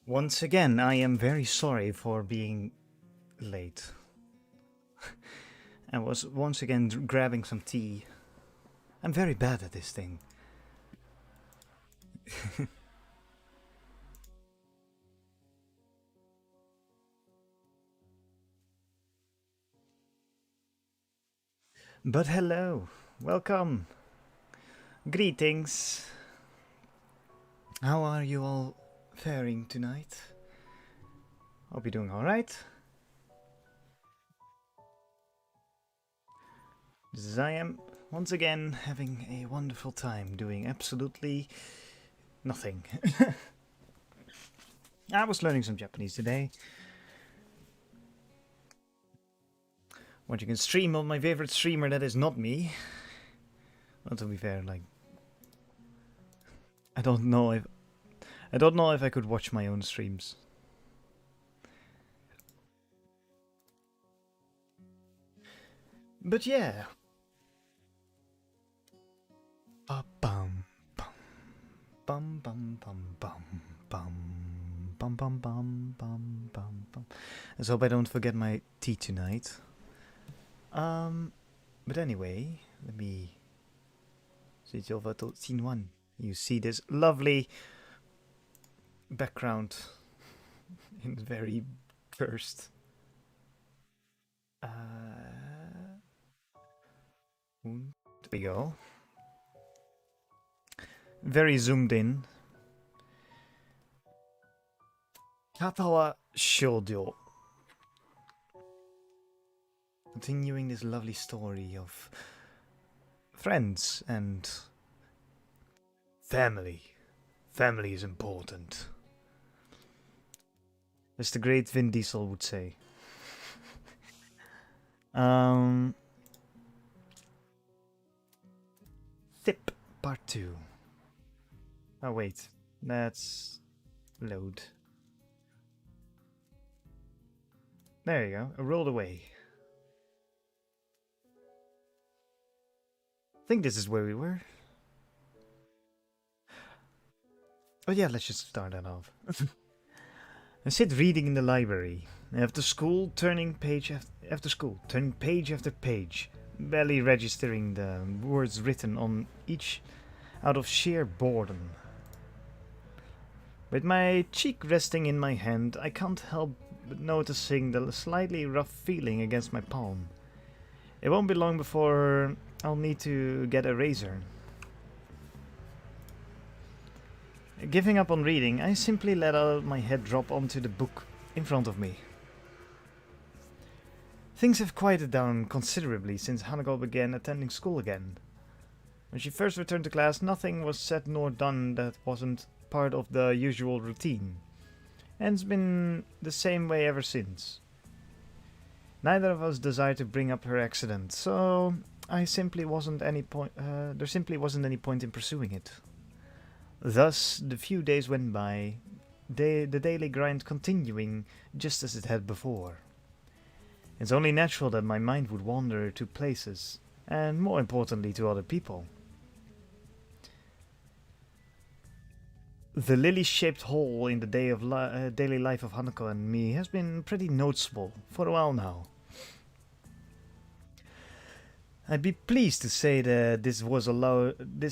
Once again, I am very sorry for being late. I was once again grabbing some tea. I'm very bad at this thing. But hello, welcome, greetings. How are you all faring tonight? Hope you're doing alright. As I am once again having a wonderful time doing absolutely nothing. I was learning some Japanese today. What you can stream on my favorite streamer that is not me. Well, to be fair, like I don't know if I could watch my own streams. But yeah. Bum bum bum bum bum bum bum bum bum bum bum bum bum. Let's hope I don't forget my tea tonight. But anyway, let me switch over to scene 1. You see this lovely background in the very first. There we go. Very zoomed in. Katawa Shoujo. Continuing this lovely story of friends and family. Family is important. As the great Vin Diesel would say. Tip part 2. Oh wait, that's load. There you go, I rolled away. I think this is where we were. Oh yeah, let's just start that off. I sit reading in the library. After school, turning page after page, barely registering the words written on each out of sheer boredom. With my cheek resting in my hand, I can't help but noticing the slightly rough feeling against my palm. It won't be long before I'll need to get a razor. Giving up on reading, I simply let out my head drop onto the book in front of me. Things have quieted down considerably since Hanako began attending school again. When she first returned to class, nothing was said nor done that wasn't part of the usual routine, and it's been the same way ever since. Neither of us desired to bring up her accident, so there simply wasn't any point in pursuing it. Thus, the few days went by, the daily grind continuing just as it had before. It's only natural that my mind would wander to places, and more importantly to other people. The lily-shaped hole in the daily life of Hanako and me has been pretty noticeable for a while now. I'd be pleased to say that this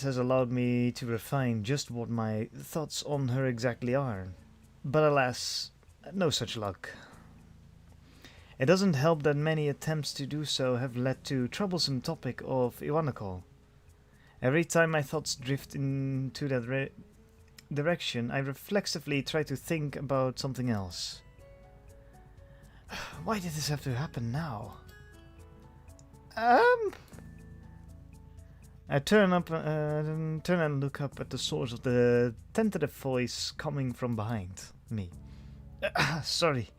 has allowed me to refine just what my thoughts on her exactly are. But alas, no such luck. It doesn't help that many attempts to do so have led to troublesome topic of Iwanako. Every time my thoughts drift into that direction, I reflexively try to think about something else. Why did this have to happen now? I turn and look up at the source of the tentative voice coming from behind me. Sorry,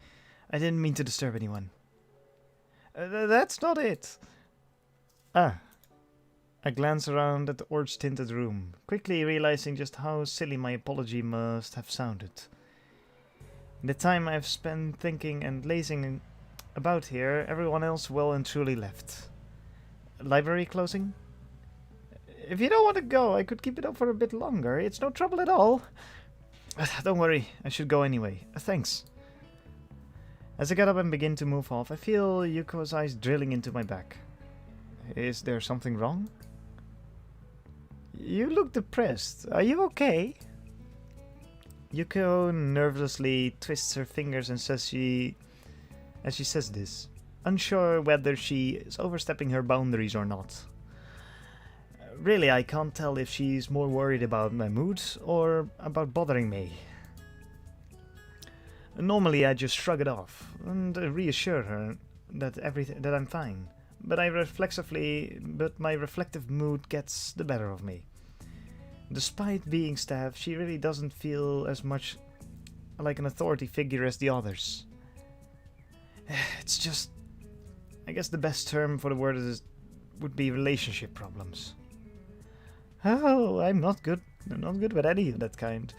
I didn't mean to disturb anyone. That's not it. I glance around at the orange-tinted room, quickly realizing just how silly my apology must have sounded. In the time I've spent thinking and lazing about here, everyone else well and truly left. Library closing? If you don't want to go, I could keep it up for a bit longer. It's no trouble at all. Don't worry, I should go anyway. Thanks. As I get up and begin to move off, I feel Yuko's eyes drilling into my back. Is there something wrong? You look depressed. Are you okay? Yuko nervously twists her fingers and as she says this, unsure whether she is overstepping her boundaries or not. Really, I can't tell if she's more worried about my mood or about bothering me. Normally, I just shrug it off and reassure her that I'm fine. But my reflective mood gets the better of me. Despite being staff, she really doesn't feel as much like an authority figure as the others. It's just, I guess the best term for the word would be relationship problems. Oh, I'm not good with any of that kind.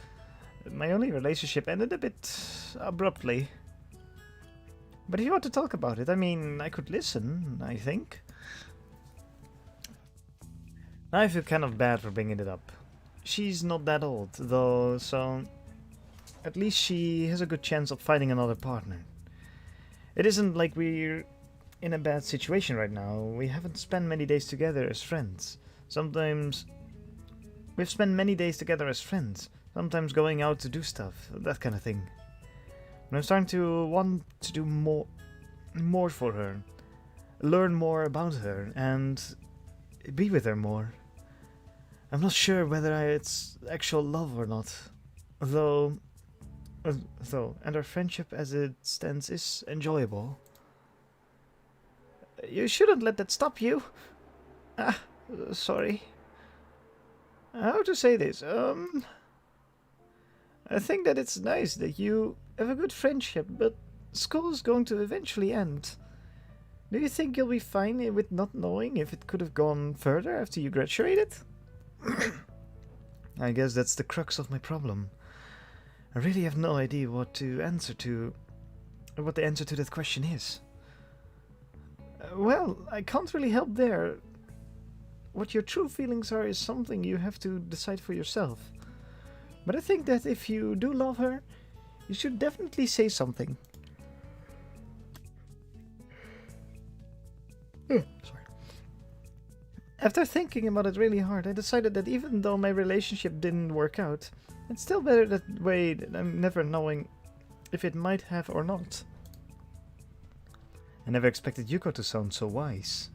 My only relationship ended a bit abruptly. But if you want to talk about it, I mean, I could listen, I think. I feel kind of bad for bringing it up. She's not that old, though, so at least she has a good chance of finding another partner. It isn't like we're in a bad situation right now. We haven't spent many days together as friends. We've spent many days together as friends, sometimes going out to do stuff, that kind of thing. And I'm starting to want to do more for her, learn more about her, and be with her more. I'm not sure whether it's actual love or not, though, and our friendship as it stands is enjoyable. You shouldn't let that stop you. Sorry. How to say this? I think that it's nice that you have a good friendship, but school is going to eventually end. Do you think you'll be fine with not knowing if it could have gone further after you graduated? I guess that's the crux of my problem. I really have no idea what the answer to that question is. Well, I can't really help there. What your true feelings are is something you have to decide for yourself. But I think that if you do love her, you should definitely say something. Sorry. After thinking about it really hard, I decided that even though my relationship didn't work out, it's still better that way than I'm never knowing if it might have or not. I never expected Yuko to sound so wise.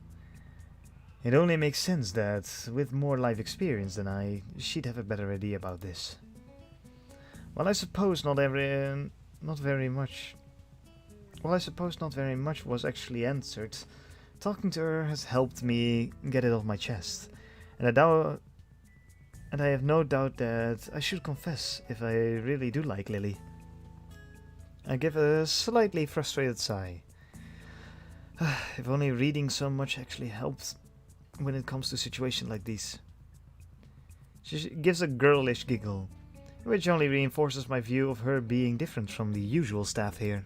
It only makes sense that, with more life experience than I, she'd have a better idea about this. Well, I suppose not very much was actually answered. Talking to her has helped me get it off my chest, and I have no doubt that I should confess if I really do like Lilly. I give a slightly frustrated sigh. If only reading so much actually helped when it comes to situations like these. She gives a girlish giggle, which only reinforces my view of her being different from the usual staff here.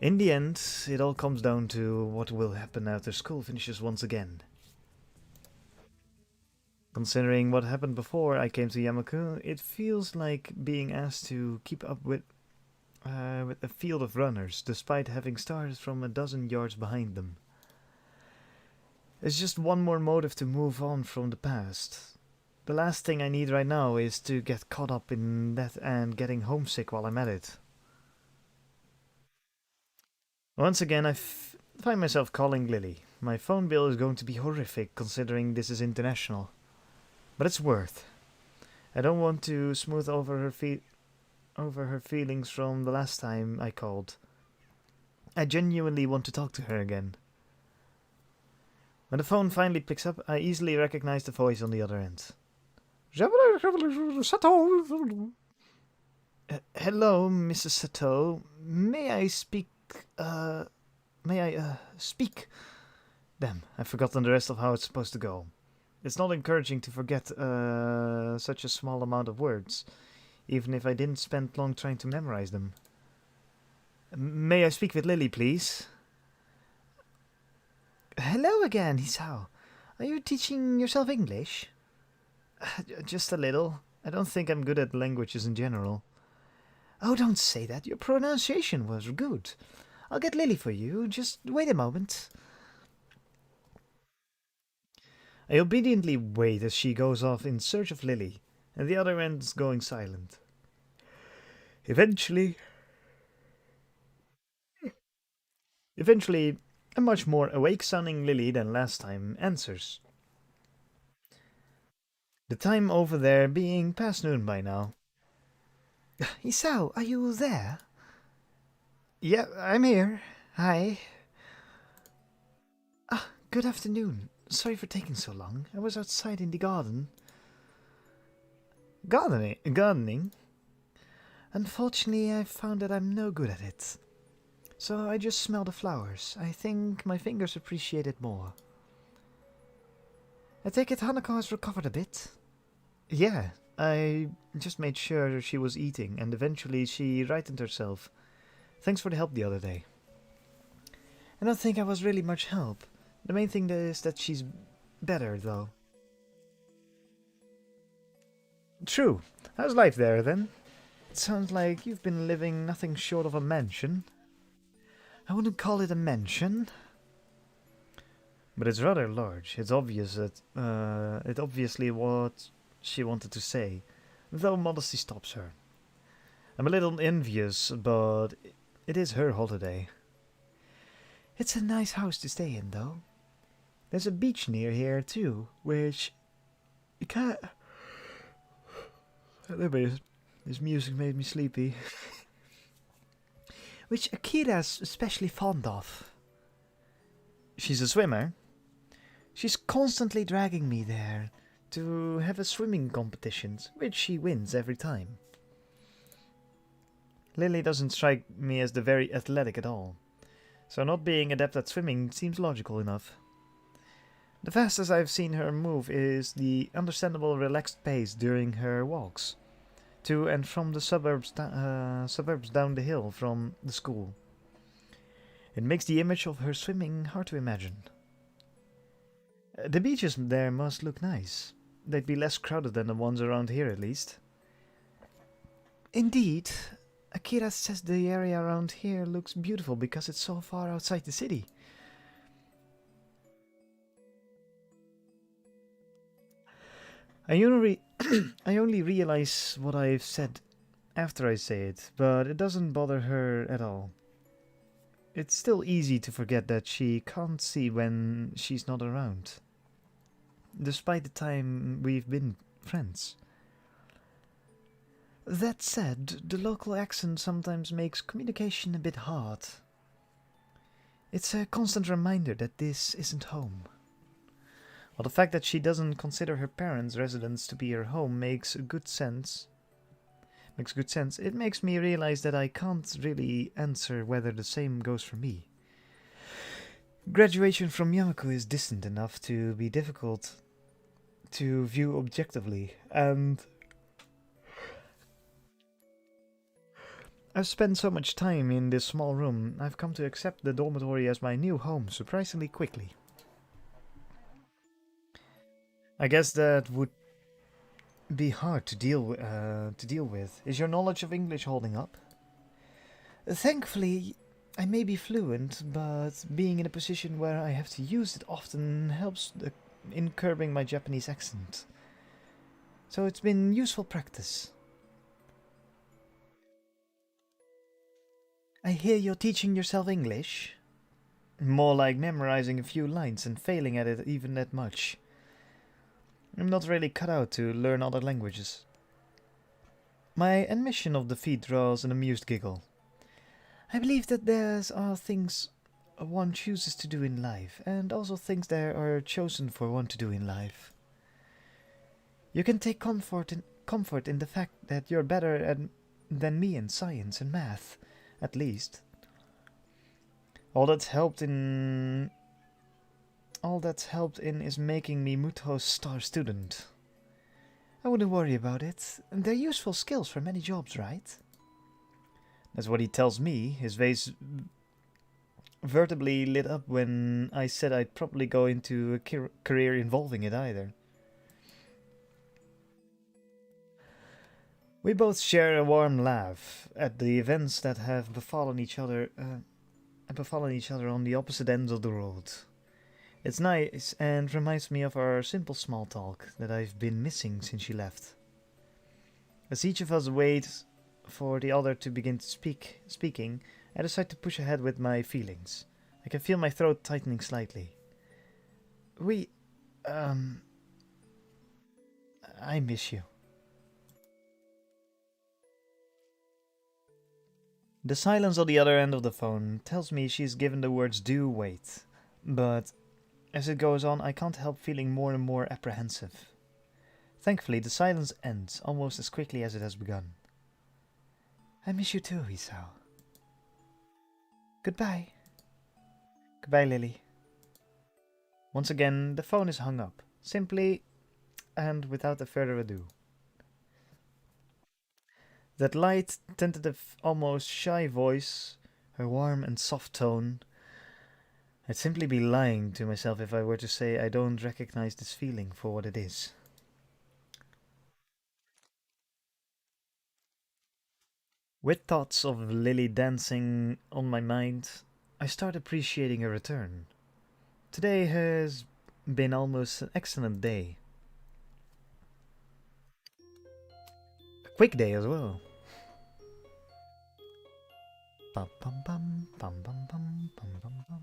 In the end, it all comes down to what will happen after school finishes once again. Considering what happened before I came to Yamaku, it feels like being asked to keep up with a field of runners, despite having started from a dozen yards behind them. It's just one more motive to move on from the past. The last thing I need right now is to get caught up in that and getting homesick while I'm at it. Once again, I find myself calling Lilly. My phone bill is going to be horrific considering this is international. But it's worth. I don't want to smooth over her feelings from the last time I called. I genuinely want to talk to her again. When the phone finally picks up, I easily recognize the voice on the other end. Hello, Mrs. Sato. May I speak? Speak? Damn, I've forgotten the rest of how it's supposed to go. It's not encouraging to forget such a small amount of words, even if I didn't spend long trying to memorize them. May I speak with Lilly, please? Hello again, Hisao. Are you teaching yourself English? Just a little. I don't think I'm good at languages in general. Oh, don't say that. Your pronunciation was good. I'll get Lily for you. Just wait a moment. I obediently wait as she goes off in search of Lily, and the other ends going silent. Eventually, eventually, a much more awake-sounding Lily than last time answers. The time over there being past noon by now. Isao, are you there? Yeah, I'm here. Hi. Ah, good afternoon. Sorry for taking so long. I was outside in the garden. Gardening? Gardening? Unfortunately, I found that I'm no good at it. So I just smell the flowers. I think my fingers appreciate it more. I take it Hanako has recovered a bit. Yeah, I just made sure she was eating, and eventually she righted herself. Thanks for the help the other day. I don't think I was really much help. The main thing is that she's better, though. True. How's life there, then? It sounds like you've been living nothing short of a mansion. I wouldn't call it a mansion. But it's rather large. It's obvious that, it obviously what she wanted to say, though modesty stops her. I'm a little envious, but it is her holiday. It's a nice house to stay in, though. There's a beach near here, too, which you can't... This music made me sleepy. Which Akira's especially fond of. She's a swimmer. She's constantly dragging me there to have a swimming competitions, which she wins every time. Lily doesn't strike me as the very athletic at all, so not being adept at swimming seems logical enough. The fastest I've seen her move is the understandable relaxed pace during her walks to and from the suburbs down the hill from the school. It makes the image of her swimming hard to imagine. The beaches there must look nice. They'd be less crowded than the ones around here, at least. Indeed, Akira says the area around here looks beautiful because it's so far outside the city. I only, I only realize what I've said after I say it, but it doesn't bother her at all. It's still easy to forget that she can't see when she's not around, despite the time we've been friends. That said, the local accent sometimes makes communication a bit hard. It's a constant reminder that this isn't home. Well, the fact that she doesn't consider her parents' residence to be her home makes good sense. It makes me realize that I can't really answer whether the same goes for me. Graduation from Yamaku is distant enough to be difficult to view objectively, and I've spent so much time in this small room, I've come to accept the dormitory as my new home surprisingly quickly. I guess that would be hard to deal with. Is your knowledge of English holding up? Thankfully, I may be fluent, but being in a position where I have to use it often helps in curbing my Japanese accent. So it's been useful practice. I hear you're teaching yourself English? More like memorizing a few lines and failing at it even that much. I'm not really cut out to learn other languages. My admission of defeat draws an amused giggle. I believe that there are things one chooses to do in life, and also things that are chosen for one to do in life. You can take comfort in the fact that you're better than me in science and math, at least. All that's helped in is making me Muto's star student. I wouldn't worry about it. They're useful skills for many jobs, right? That's what he tells me. His face vertebly lit up when I said I'd probably go into a career involving it either. We both share a warm laugh at the events that have befallen each other on the opposite ends of the road. It's nice and reminds me of our simple small talk that I've been missing since she left. As each of us waits for the other to begin speaking, I decide to push ahead with my feelings. I can feel my throat tightening slightly. I miss you. The silence on the other end of the phone tells me she's given the words due weight, but as it goes on, I can't help feeling more and more apprehensive. Thankfully, the silence ends almost as quickly as it has begun. I miss you too, Hisao. Goodbye. Goodbye, Lilly. Once again, the phone is hung up, simply and without a further ado. That light, tentative, almost shy voice, her warm and soft tone. I'd simply be lying to myself if I were to say I don't recognize this feeling for what it is. With thoughts of Lilly dancing on my mind, I start appreciating her return. Today has been almost an excellent day. A quick day as well. Bum, bum, bum, bum, bum, bum, bum, bum, bum.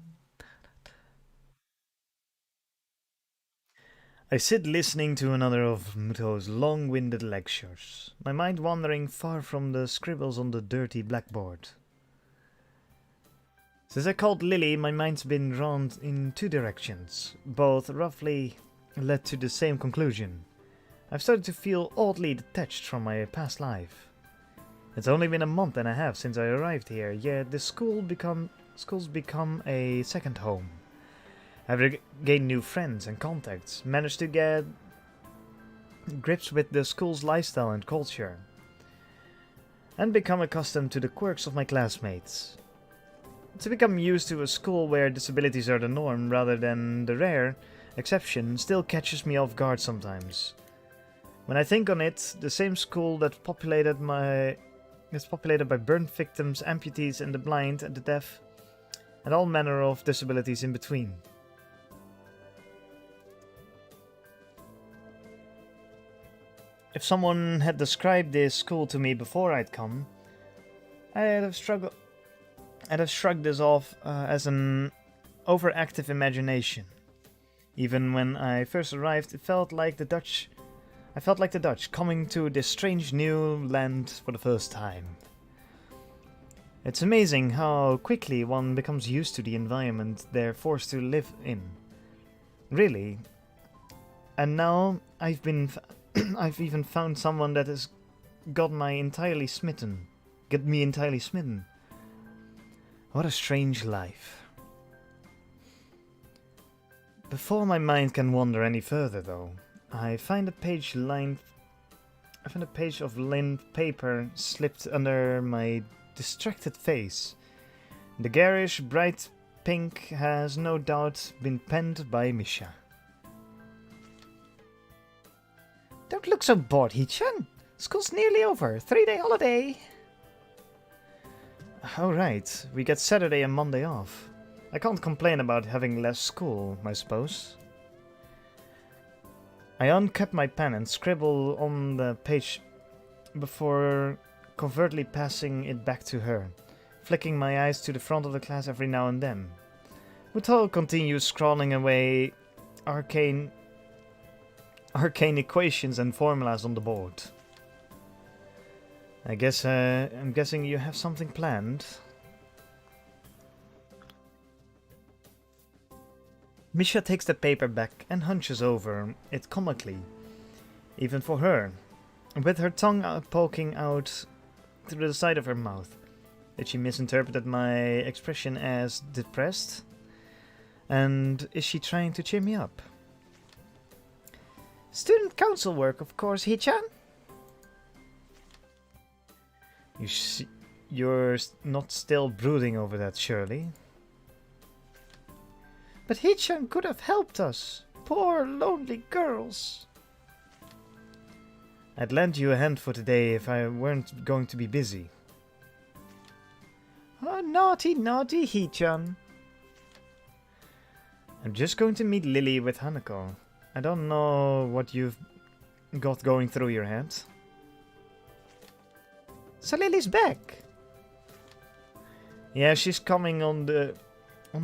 I sit listening to another of Muto's long-winded lectures, my mind wandering far from the scribbles on the dirty blackboard. Since I called Lilly, my mind's been drawn in two directions, both roughly led to the same conclusion. I've started to feel oddly detached from my past life. It's only been a month and a half since I arrived here, yet the school's become a second home. I've gained new friends and contacts, managed to get grips with the school's lifestyle and culture, and become accustomed to the quirks of my classmates. To become used to a school where disabilities are the norm rather than the rare exception still catches me off guard sometimes. When I think on it, the same school that is populated by burn victims, amputees, and the blind and the deaf, and all manner of disabilities in between. If someone had described this school to me before I'd come, I'd have shrugged this off as an overactive imagination. Even when I first arrived, I felt like the Dutch coming to this strange new land for the first time. It's amazing how quickly one becomes used to the environment they're forced to live in. Really. And now I've even found someone that has got me entirely smitten. What a strange life. Before my mind can wander any further, though, I find a page of lined paper slipped under my distracted face. The garish, bright pink has no doubt been penned by Misha. Don't look so bored, Hee-chan. School's nearly over. 3-day holiday. Oh right, we get Saturday and Monday off. I can't complain about having less school, I suppose. I uncap my pen and scribble on the page before covertly passing it back to her, flicking my eyes to the front of the class every now and then. Muto continues scrawling away arcane equations and formulas on the board. I'm guessing you have something planned. Misha takes the paper back and hunches over it comically, even for her, with her tongue poking out through the side of her mouth. Did she misinterpret my expression as depressed? And is she trying to cheer me up? Student council work, of course, Hee-chan. You're not still brooding over that, surely? But Hee-chan could have helped us. Poor, lonely girls. I'd lend you a hand for today if I weren't going to be busy. Oh, naughty, naughty Hee-chan. I'm just going to meet Lilly with Hanako. I don't know what you've got going through your head. So Lily's back. Yeah, she's coming on the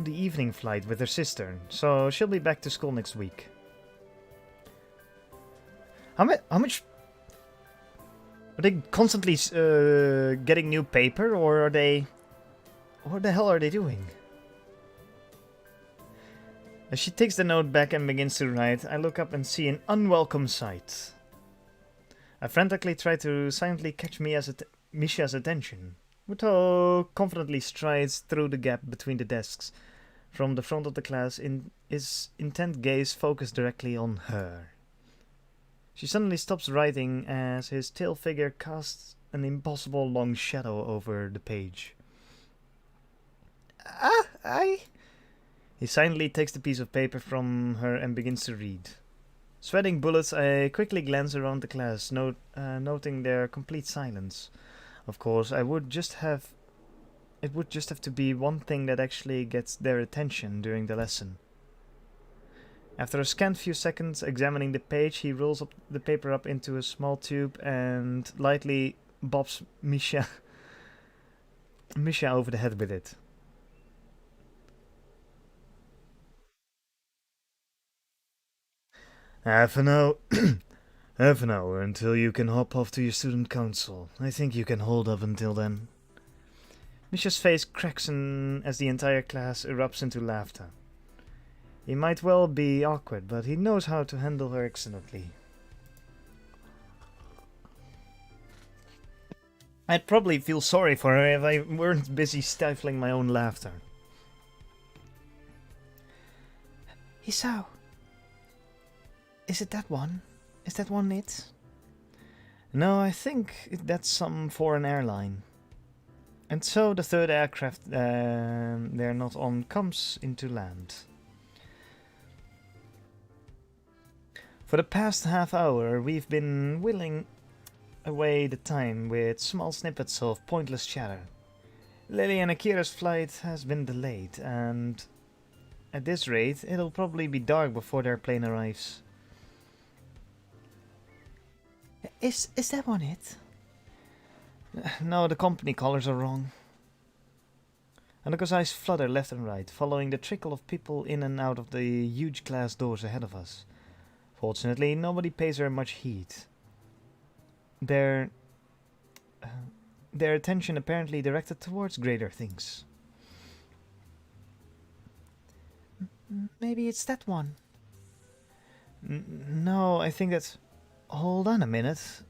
evening flight with her sister, so she'll be back to school next week. How much? Are they constantly getting new paper, or are they? What the hell are they doing? As she takes the note back and begins to write, I look up and see an unwelcome sight. I frantically try to silently catch Misha's attention. Muto confidently strides through the gap between the desks, from the front of the class, his intent gaze focused directly on her. She suddenly stops writing as his tail figure casts an impossible long shadow over the page. He silently takes the piece of paper from her and begins to read. Sweating bullets, I quickly glance around the class, noting their complete silence. Of course, it would just have to be one thing that actually gets their attention during the lesson. After a scant few seconds examining the page, he rolls the paper up into a small tube and lightly bops Misha over the head with it. Half an hour until you can hop off to your student council. I think you can hold up until then. Misha's face cracks as the entire class erupts into laughter. He might well be awkward, but he knows how to handle her excellently. I'd probably feel sorry for her if I weren't busy stifling my own laughter. Isao. Is it that one? Is that one it? No, I think that's some foreign airline. And so the third aircraft they're not on comes into land. For the past half hour, we've been whiling away the time with small snippets of pointless chatter. Lilly and Akira's flight has been delayed, and at this rate, it'll probably be dark before their plane arrives. Is that one it? No, the company colors are wrong. Hanako's eyes flutter left and right, following the trickle of people in and out of the huge glass doors ahead of us. Fortunately, nobody pays her much heed. Their attention apparently directed towards greater things. Maybe it's that one. No, I think that's... Hold on a minute.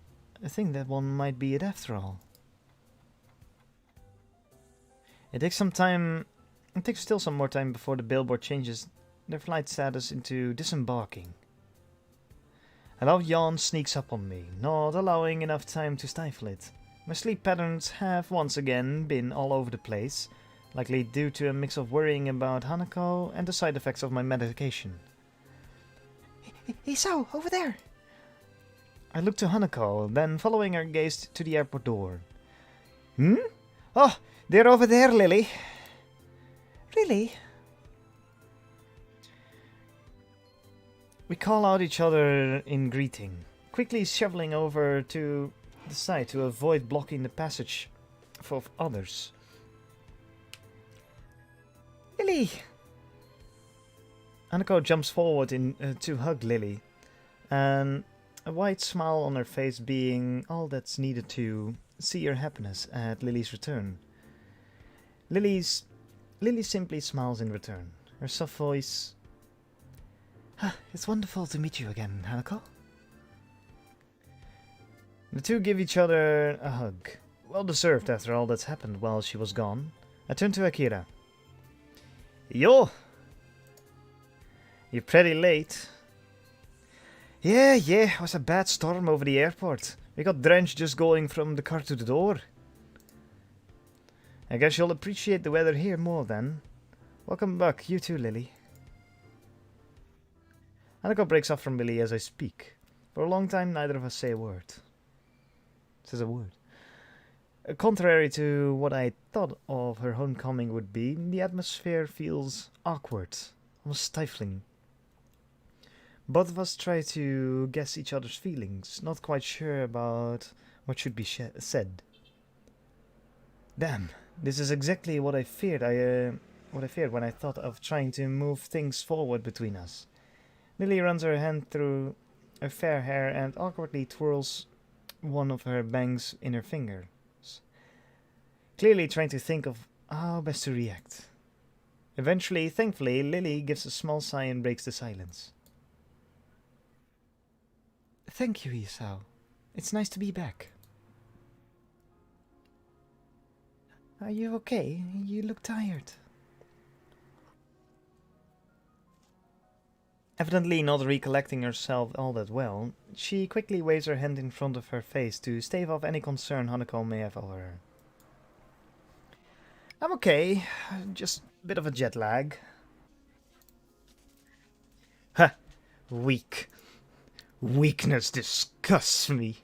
I think that one might be it after all. It takes still some more time before the billboard changes their flight status into disembarking. A loud yawn sneaks up on me, not allowing enough time to stifle it. My sleep patterns have once again been all over the place, likely due to a mix of worrying about Hanako and the side effects of my medication. Isao, over there! I look to Hanako, then following her gaze to the airport door. Hmm? Oh, they're over there, Lilly. Really? We call out each other in greeting, quickly shoveling over to the side to avoid blocking the passage for others. Lilly! Hanako jumps forward to hug Lilly, and a wide smile on her face being all that's needed to see her happiness at Lily's return. Lily simply smiles in return, her soft voice... It's wonderful to meet you again, Hanako. The two give each other a hug. Well deserved after all that's happened while she was gone. I turn to Akira. Yo! You're pretty late. Yeah, it was a bad storm over the airport. We got drenched just going from the car to the door. I guess you'll appreciate the weather here more then. Welcome back, you too, Lilly. Hanako breaks off from Lilly as I speak. For a long time, neither of us say a word. says a word. Contrary to what I thought of her homecoming would be, the atmosphere feels awkward, almost stifling. Both of us try to guess each other's feelings, not quite sure about what should be said. Damn, this is exactly what I feared. What I feared when I thought of trying to move things forward between us. Lily runs her hand through her fair hair and awkwardly twirls one of her bangs in her fingers, clearly trying to think of how best to react. Eventually, thankfully, Lily gives a small sigh and breaks the silence. Thank you, Isao. It's nice to be back. Are you okay? You look tired. Evidently not recollecting herself all that well, she quickly waves her hand in front of her face to stave off any concern Hanako may have over her. I'm okay, just a bit of a jet lag. Ha! Weak. Weakness disgusts me.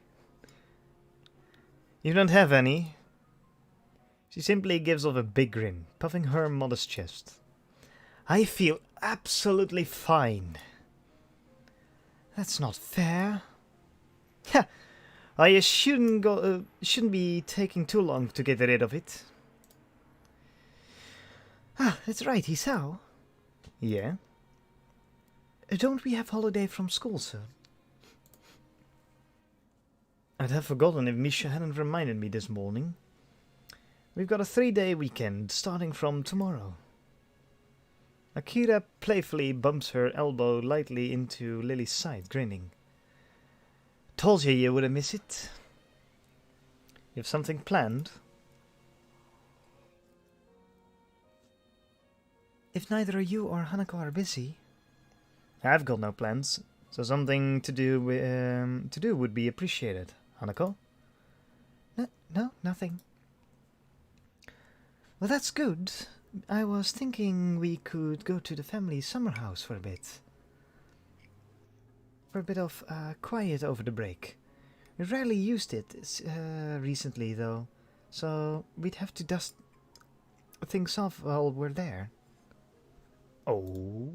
You don't have any? She simply gives off a big grin, puffing her modest chest. I feel absolutely fine. That's not fair. Ha! I shouldn't be taking too long to get rid of it. Ah, that's right, Hisao. Yeah? Don't we have holiday from school, sir? I'd have forgotten if Misha hadn't reminded me this morning. We've got a 3-day weekend, starting from tomorrow. Akira playfully bumps her elbow lightly into Lily's side, grinning. Told you wouldn't miss it. You have something planned? If neither you or Hanako are busy... I've got no plans, so something to do would be appreciated. Hanako? No, nothing. Well, that's good. I was thinking we could go to the family summer house for a bit. For a bit of quiet over the break. We rarely used it recently, though, so we'd have to dust things off while we're there. Oh?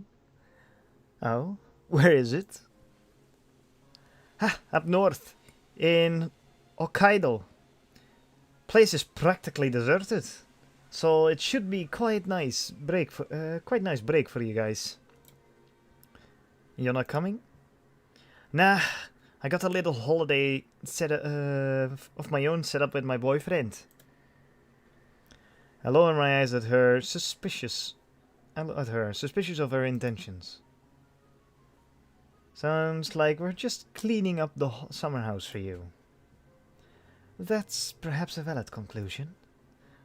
Oh? Where is it? Up north, in Hokkaido. Place is practically deserted. So it should be quite nice break for you guys. You're not coming? Nah, I got a little holiday of my own set up with my boyfriend. I lower my eyes at her, suspicious of her intentions. Sounds like we're just cleaning up the summer house for you. That's perhaps a valid conclusion.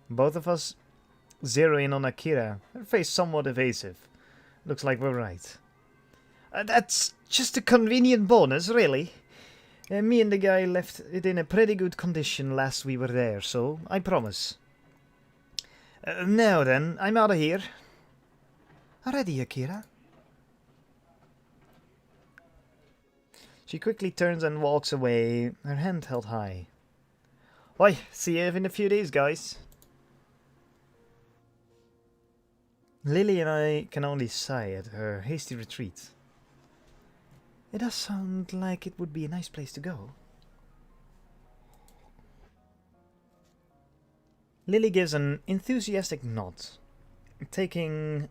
Both of us zero in on Akira, her face somewhat evasive. Looks like we're right. That's just a convenient bonus, really. Me and the guy left it in a pretty good condition last we were there, so I promise. Now then, I'm out of here. Already, Akira? She quickly turns and walks away, her hand held high. Oi, see you in a few days, guys. Lily and I can only sigh at her hasty retreat. It does sound like it would be a nice place to go. Lily gives an enthusiastic nod, taking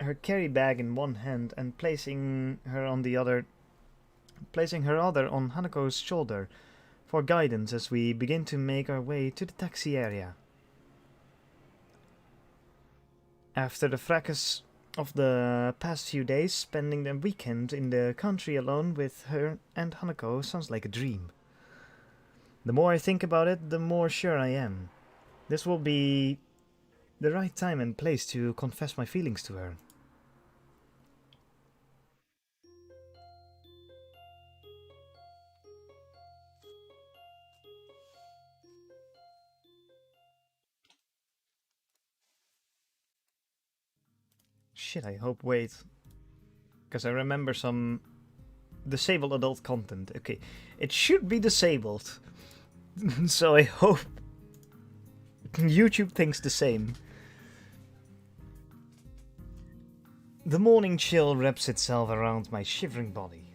her carry bag in one hand and placing her other on Hanako's shoulder for guidance as we begin to make our way to the taxi area. After the fracas of the past few days, spending the weekend in the country alone with her and Hanako sounds like a dream. The more I think about it, the more sure I am. This will be the right time and place to confess my feelings to her. Shit, I hope, wait. Because I remember some disabled adult content. Okay, it should be disabled. So I hope YouTube thinks the same. The morning chill wraps itself around my shivering body.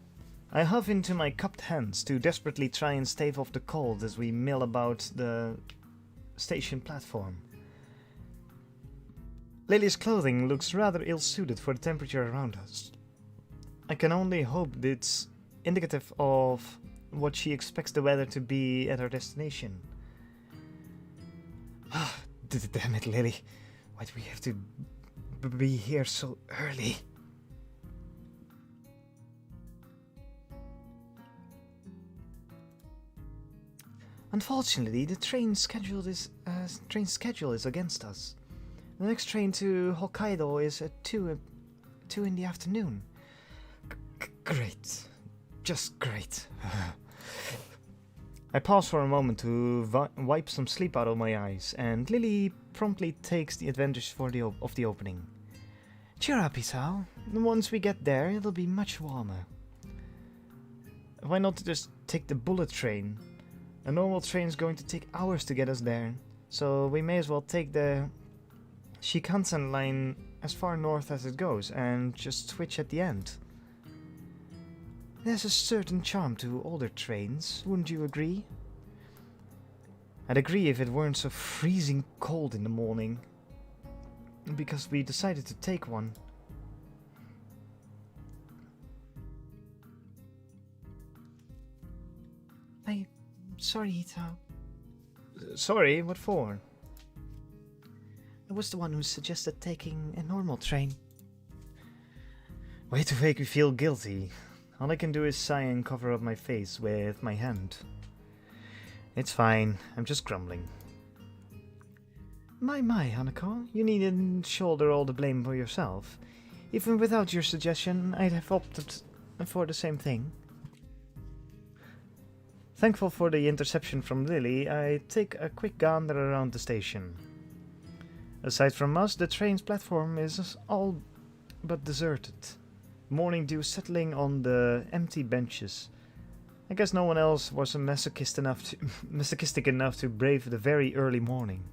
I huff into my cupped hands to desperately try and stave off the cold as we mill about the station platform. Lily's clothing looks rather ill-suited for the temperature around us. I can only hope it's indicative of what she expects the weather to be at our destination. Damn it, Lily. Why do we have to be here so early? Unfortunately, the train schedule is against us. The next train to Hokkaido is at 2 in the afternoon. Great. Just great. I pause for a moment to wipe some sleep out of my eyes, and Lily promptly takes the advantage of the opening. Cheer up, Isao. Once we get there, it'll be much warmer. Why not just take the bullet train? A normal train is going to take hours to get us there, so we may as well take the Shinkansen line as far north as it goes and just switch at the end. There's a certain charm to older trains, wouldn't you agree? I'd agree if it weren't so freezing cold in the morning. Because we decided to take one. Sorry, Ito. Sorry, what for? I was the one who suggested taking a normal train. Way to make me feel guilty. All I can do is sigh and cover up my face with my hand. It's fine, I'm just grumbling. My, Hanako, you needn't shoulder all the blame for yourself. Even without your suggestion, I'd have opted for the same thing. Thankful for the interception from Lily, I take a quick gander around the station. Aside from us, the train's platform is all but deserted. Morning dew settling on the empty benches. I guess no one else was masochistic enough to brave the very early morning.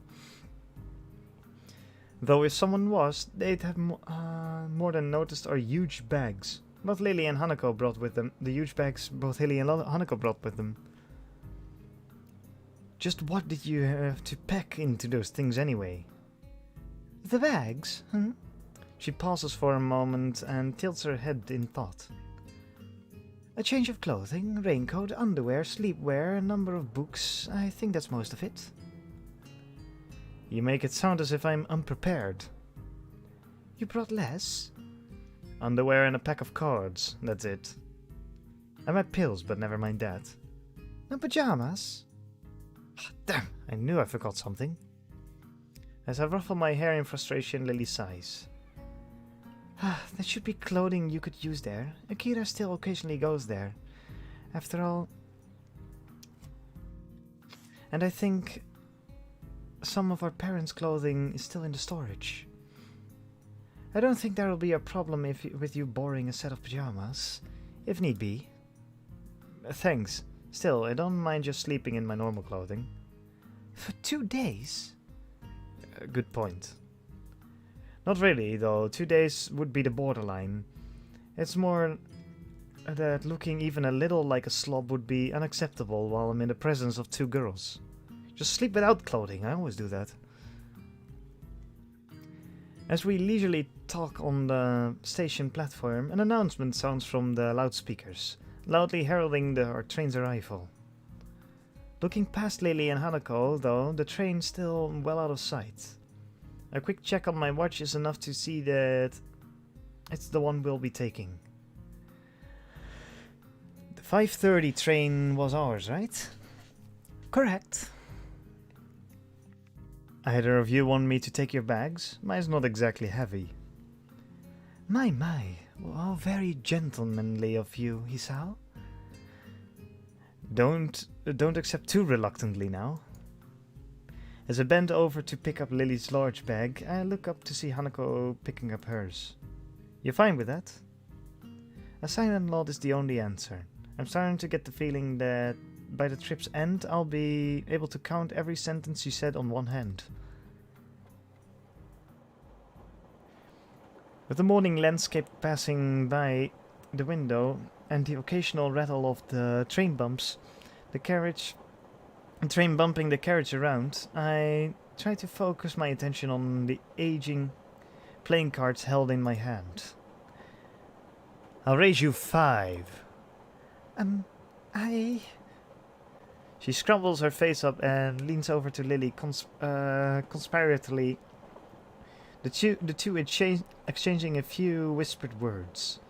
Though if someone was, they'd have more than noticed our huge bags. Both Lily and Hanako brought with them. The huge bags both Lily and Hanako brought with them. Just what did you have to pack into those things anyway? The bags? She pauses for a moment and tilts her head in thought. A change of clothing, raincoat, underwear, sleepwear, a number of books. I think that's most of it. You make it sound as if I'm unprepared. You brought less? Underwear and a pack of cards, that's it. I had pills, but never mind that. No pajamas? Damn, I knew I forgot something. As I ruffle my hair in frustration, Lily sighs. That should be clothing you could use there. Akira still occasionally goes there. After all... And I think some of our parents' clothing is still in the storage. I don't think there will be a problem with you borrowing a set of pajamas, if need be. Thanks. Still, I don't mind just sleeping in my normal clothing. For 2 days? Good point. Not really, though. 2 days would be the borderline. It's more that looking even a little like a slob would be unacceptable while I'm in the presence of 2 girls. Just sleep without clothing, I always do that. As we leisurely talk on the station platform, an announcement sounds from the loudspeakers, loudly heralding our train's arrival. Looking past Lily and Hanako, though, the train's still well out of sight. A quick check on my watch is enough to see that it's the one we'll be taking. The 5:30 train was ours, right? Correct. Either of you want me to take your bags? Mine's not exactly heavy. My, how very gentlemanly of you, Hisao. Don't accept too reluctantly now. As I bend over to pick up Lily's large bag, I look up to see Hanako picking up hers. You fine with that? A silent nod is the only answer. I'm starting to get the feeling that by the trip's end, I'll be able to count every sentence she said on one hand. With the morning landscape passing by the window and the occasional rattle of the train bumping the carriage around, I try to focus my attention on the aging playing cards held in my hand. I'll raise you 5. She scrumbles her face up and leans over to Lilly conspiratorially, the two exchanging a few whispered words.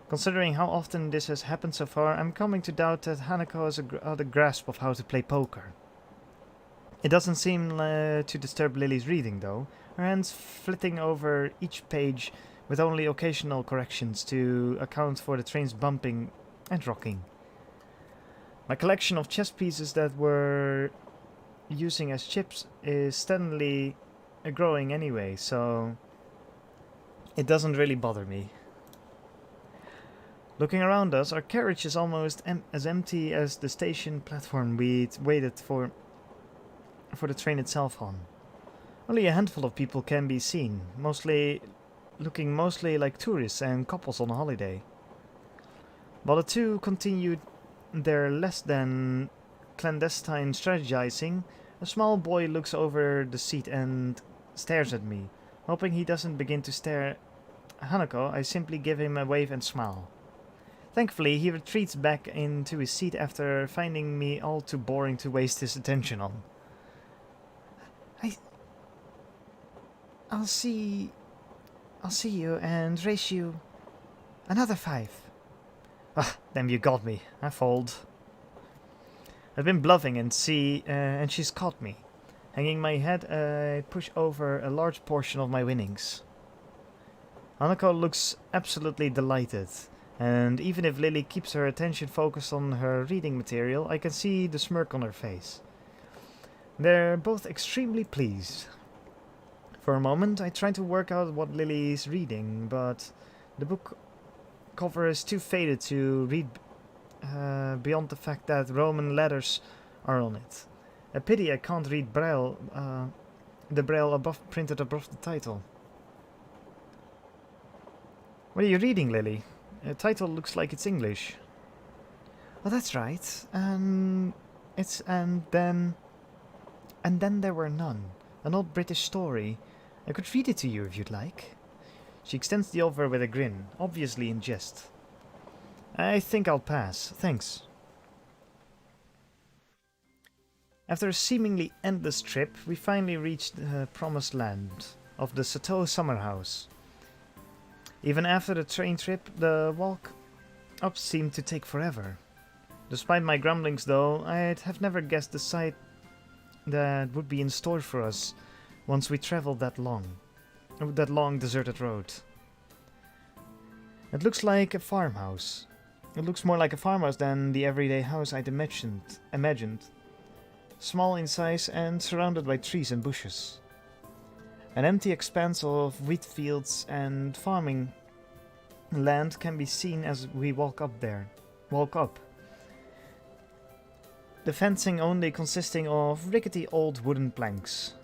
Considering how often this has happened so far, I'm coming to doubt that Hanako has a grasp of how to play poker. It doesn't seem to disturb Lily's reading, though, her hands flitting over each page with only occasional corrections to account for the train's bumping and rocking. My collection of chess pieces that we're using as chips is steadily growing anyway, so it doesn't really bother me. Looking around us, our carriage is almost as empty as the station platform we'd waited for the train itself on. Only a handful of people can be seen, looking mostly like tourists and couples on a holiday. While the two continued their less than clandestine strategizing, a small boy looks over the seat and stares at me. Hoping he doesn't begin to stare at Hanako, I simply give him a wave and smile. Thankfully, he retreats back into his seat after finding me all too boring to waste his attention on. I'll see you and race you another 5. Ah, damn, you got me. I fold. I've been bluffing and she's caught me. Hanging my head, I push over a large portion of my winnings. Hanako looks absolutely delighted, and even if Lilly keeps her attention focused on her reading material, I can see the smirk on her face. They're both extremely pleased. For a moment, I try to work out what Lilly is reading, but the book cover is too faded to read beyond the fact that Roman letters are on it. A pity I can't read Braille, the Braille printed above the title. What are you reading, Lilly? The title looks like it's English. Oh, that's right. And then there were none. An old British story. I could read it to you if you'd like. She extends the offer with a grin, obviously in jest. I think I'll pass, thanks. After a seemingly endless trip, we finally reached the promised land of the Chateau Summer House. Even after the train trip, the walk up seemed to take forever. Despite my grumblings though, I'd have never guessed the sight that would be in store for us once we traveled that long deserted road. It looks like a farmhouse. It looks more like a farmhouse than the everyday house I'd imagined. Small in size and surrounded by trees and bushes. An empty expanse of wheat fields and farming land can be seen as we walk up. The fencing only consisting of rickety old wooden planks.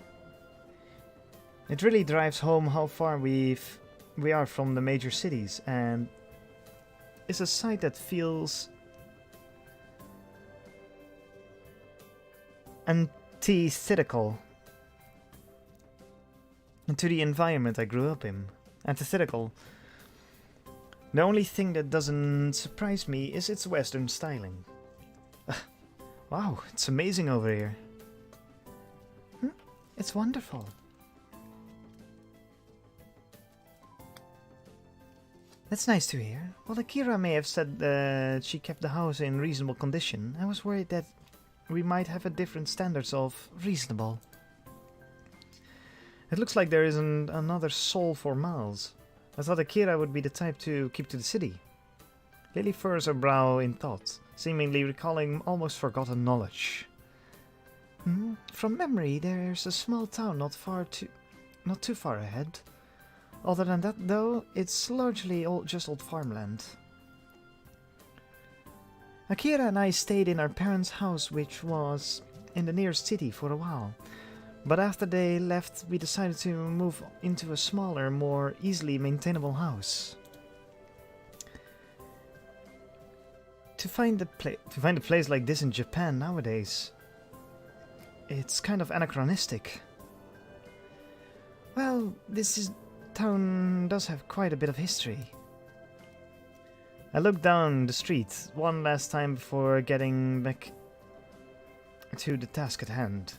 It really drives home how far we are from the major cities, and is a sight that feels antithetical to the environment I grew up in. Antithetical. The only thing that doesn't surprise me is its Western styling. Wow, it's amazing over here. It's wonderful. That's nice to hear. While Akira may have said that she kept the house in reasonable condition, I was worried that we might have a different standards of reasonable. It looks like there isn't another soul for miles. I thought Akira would be the type to keep to the city. Lilly furrows her brow in thought, seemingly recalling almost forgotten knowledge. From memory, there's a small town not too far ahead. Other than that, though, it's largely just old farmland. Akira and I stayed in our parents' house, which was in the nearest city, for a while. But after they left, we decided to move into a smaller, more easily maintainable house. To find a place like this in Japan nowadays, it's kind of anachronistic. Well, town does have quite a bit of history. I looked down the street one last time before getting back to the task at hand.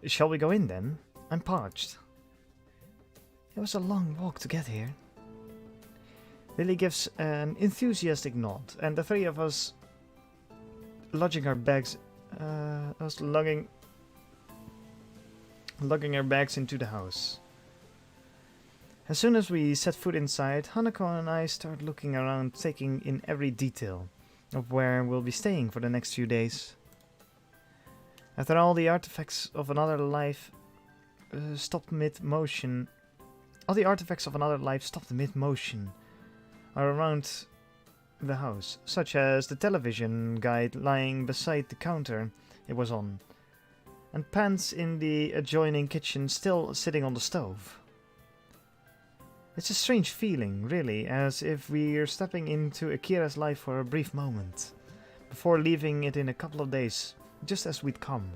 Shall we go in then? I'm parched. It was a long walk to get here. Lily gives an enthusiastic nod, and the three of us lugging our bags, lugging our bags into the house. As soon as we set foot inside, Hanako and I start looking around, taking in every detail of where we'll be staying for the next few days. After all the artifacts of another life stopped mid-motion, are around the house, such as the television guide lying beside the counter it was on, and pans in the adjoining kitchen still sitting on the stove. It's a strange feeling, really, as if we're stepping into Akira's life for a brief moment, before leaving it in a couple of days, just as we'd come.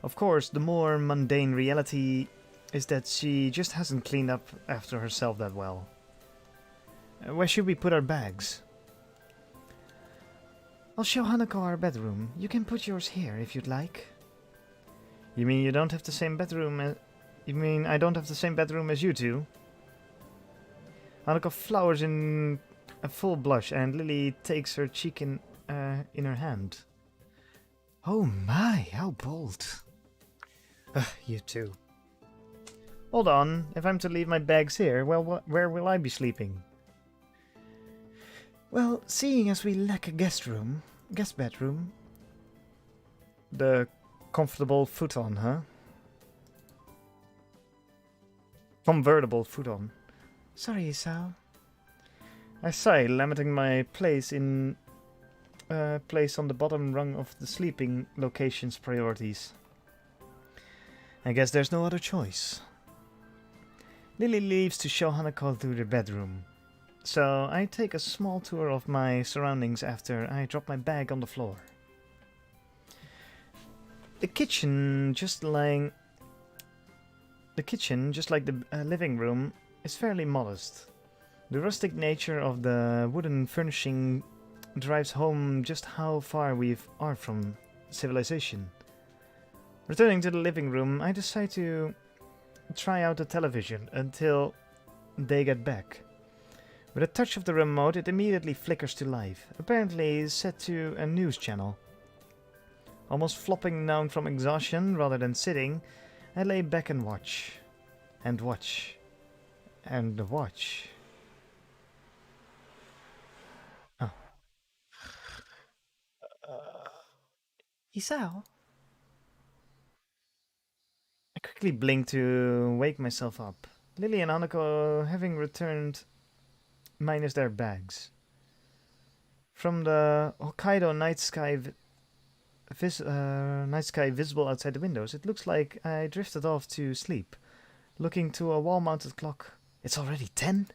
Of course, the more mundane reality is that she just hasn't cleaned up after herself that well. Where should we put our bags? I'll show Hanako our bedroom. You can put yours here if you'd like. You mean you don't have the same bedroom as... You mean I don't have the same bedroom as you two? Hanako flowers in a full blush, and Lily takes her cheek in her hand. Oh my, how bold. You two. Hold on, if I'm to leave my bags here, well, where will I be sleeping? Well, seeing as we lack a guest bedroom... The comfortable futon, huh? Convertible futon. Sorry, Isao. I sigh, lamenting my place on the bottom rung of the sleeping location's priorities. I guess there's no other choice. Lily leaves to show Hanako through the bedroom, so I take a small tour of my surroundings after I drop my bag on the floor. The kitchen, just like the living room, is fairly modest. The rustic nature of the wooden furnishing drives home just how far we are from civilization. Returning to the living room, I decide to try out the television until they get back. With a touch of the remote, it immediately flickers to life, apparently set to a news channel. Almost flopping down from exhaustion rather than sitting, I lay back and watch. And watch. And watch. Oh. Isao? I quickly blink to wake myself up. Lily and Hanako having returned minus their bags. From the Hokkaido night sky visible outside the windows, it looks like I drifted off to sleep, looking to a wall-mounted clock. It's already 10?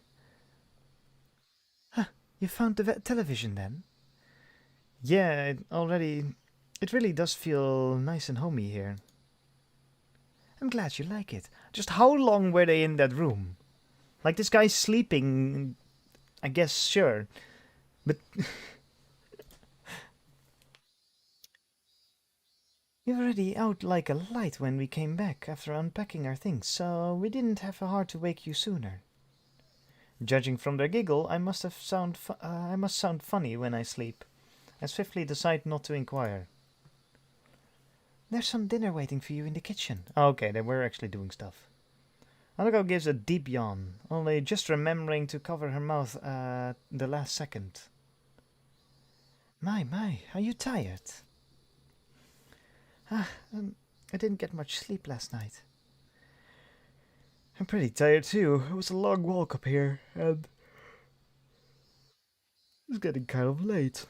Huh, you found the television then? Yeah, it really does feel nice and homey here. I'm glad you like it. Just how long were they in that room? Like, this guy's sleeping, I guess, sure. But... We were already out like a light when we came back after unpacking our things, so we didn't have a heart to wake you sooner. Judging from their giggle, I must sound funny when I sleep. I swiftly decide not to inquire. There's some dinner waiting for you in the kitchen. Oh, okay, they were actually doing stuff. Hanako gives a deep yawn, only just remembering to cover her mouth at the last second. My, are you tired? I didn't get much sleep last night. I'm pretty tired too. It was a long walk up here, and... It's getting kind of late.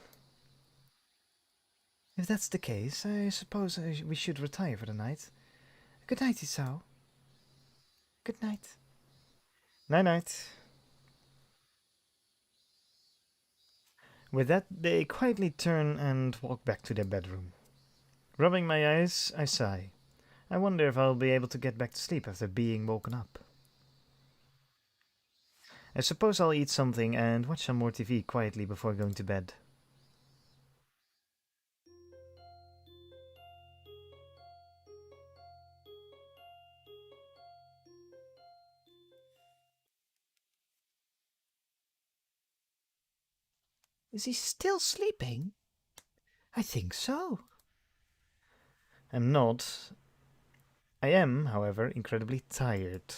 If that's the case, I suppose we should retire for the night. Good night, Isao. Good night. Night night. With that, they quietly turn and walk back to their bedroom. Rubbing my eyes, I sigh. I wonder if I'll be able to get back to sleep after being woken up. I suppose I'll eat something and watch some more TV quietly before going to bed. Is he still sleeping? I think so. I'm not. I am, however, incredibly tired.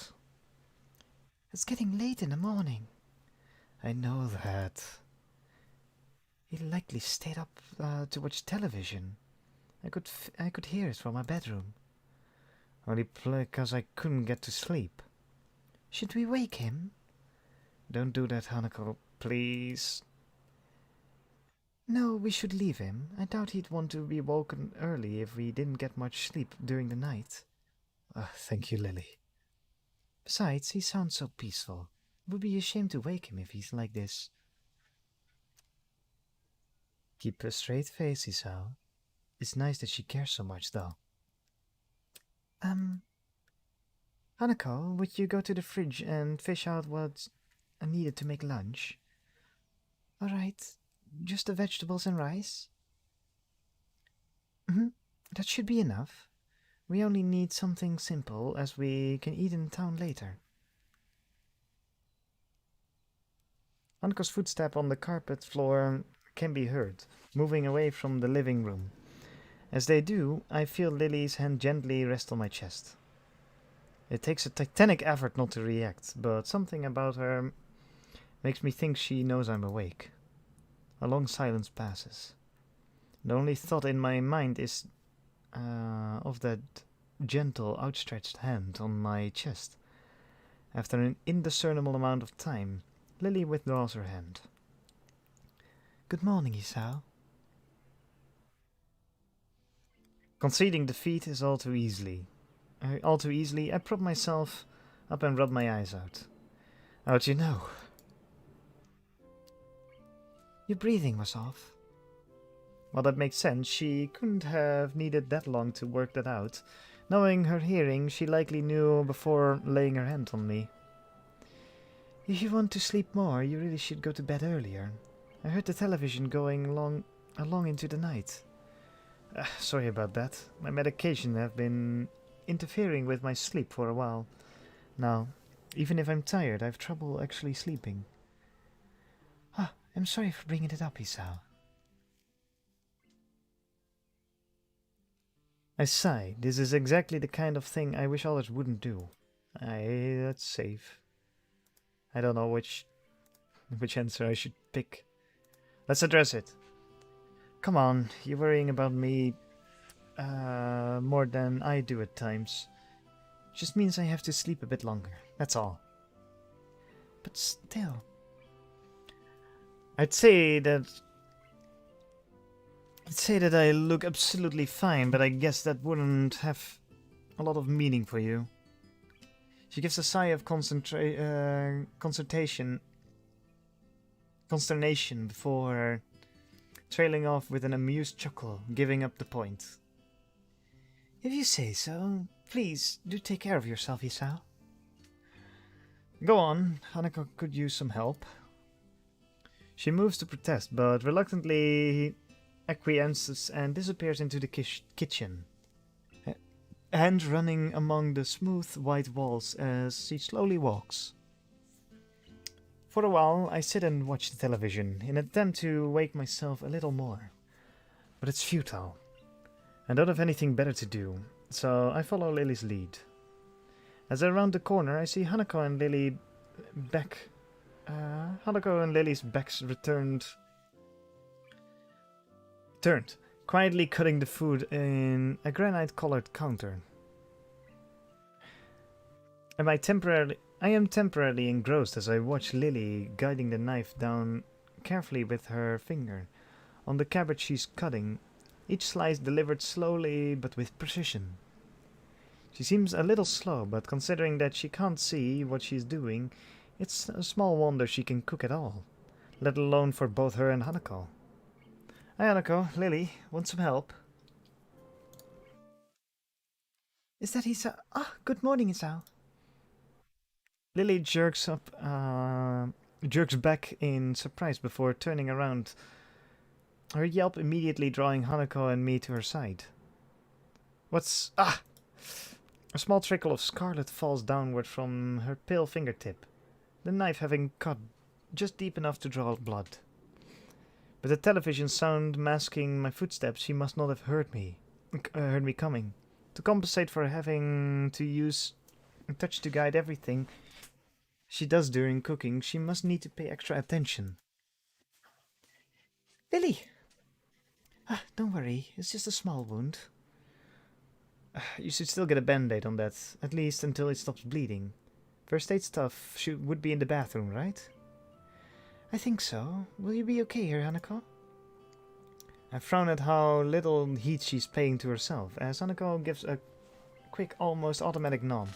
It's getting late in the morning. I know that. He likely stayed up to watch television. I could hear it from my bedroom. Only because I couldn't get to sleep. Should we wake him? Don't do that, Hanako, please. No, we should leave him. I doubt he'd want to be woken early if we didn't get much sleep during the night. Thank you, Lily. Besides, he sounds so peaceful. It would be a shame to wake him if he's like this. Keep a straight face, Isao. It's nice that she cares so much, though. Hanako, would you go to the fridge and fish out what's needed to make lunch? All right, just the vegetables and rice? That should be enough. We only need something simple as we can eat in town later. Hanako's footstep on the carpet floor can be heard, moving away from the living room. As they do, I feel Lily's hand gently rest on my chest. It takes a titanic effort not to react, but something about her makes me think she knows I'm awake. A long silence passes. The only thought in my mind is of that gentle, outstretched hand on my chest. After an indiscernible amount of time, Lily withdraws her hand. Good morning, Isao. Conceding defeat is all too easy, I prop myself up and rub my eyes out. How'd you know? Your breathing was off. Well, that makes sense. She couldn't have needed that long to work that out. Knowing her hearing, she likely knew before laying her hand on me. If you want to sleep more, you really should go to bed earlier. I heard the television going along into the night. Sorry about that. My medication have been interfering with my sleep for a while. Now, even if I'm tired, I've trouble actually sleeping. I'm sorry for bringing it up, Isao. I sigh. This is exactly the kind of thing I wish others wouldn't do. That's safe. I don't know which answer I should pick. Let's address it. Come on, you're worrying about me more than I do at times. Just means I have to sleep a bit longer, that's all. But still... I'd say that I look absolutely fine, but I guess that wouldn't have a lot of meaning for you. She gives a sigh of consternation before trailing off with an amused chuckle, giving up the point. If you say so, please do take care of yourself, Isao. Go on, Hanako could use some help. She moves to protest, but reluctantly acquiesces and disappears into the kitchen, hand running among the smooth white walls as she slowly walks. For a while, I sit and watch the television in an attempt to wake myself a little more, but it's futile. I don't have anything better to do, so I follow Lily's lead. As I round the corner, I see Hanako and Lily back. Hanako and Lily's backs turned, quietly cutting the food in a granite-colored counter. I am temporarily engrossed as I watch Lily guiding the knife down carefully with her finger on the cabbage she's cutting, each slice delivered slowly but with precision. She seems a little slow, but considering that she can't see what she's doing, it's a small wonder she can cook at all, let alone for both her and Hanako. Hi Hanako, Lilly, want some help? Is that Isao? Ah, good morning, Isao. Lilly jerks back in surprise before turning around, her yelp immediately drawing Hanako and me to her side. What's... Ah! A small trickle of scarlet falls downward from her pale fingertip, the knife having cut just deep enough to draw blood. With the television sound masking my footsteps, she must not have heard me coming. To compensate for having to use a touch to guide everything she does during cooking, she must need to pay extra attention. Lilly! Ah, don't worry, it's just a small wound. You should still get a band-aid on that, at least until it stops bleeding. First aid stuff would be in the bathroom, right? I think so. Will you be okay here, Hanako? I frown at how little heed she's paying to herself, as Hanako gives a quick, almost automatic nod.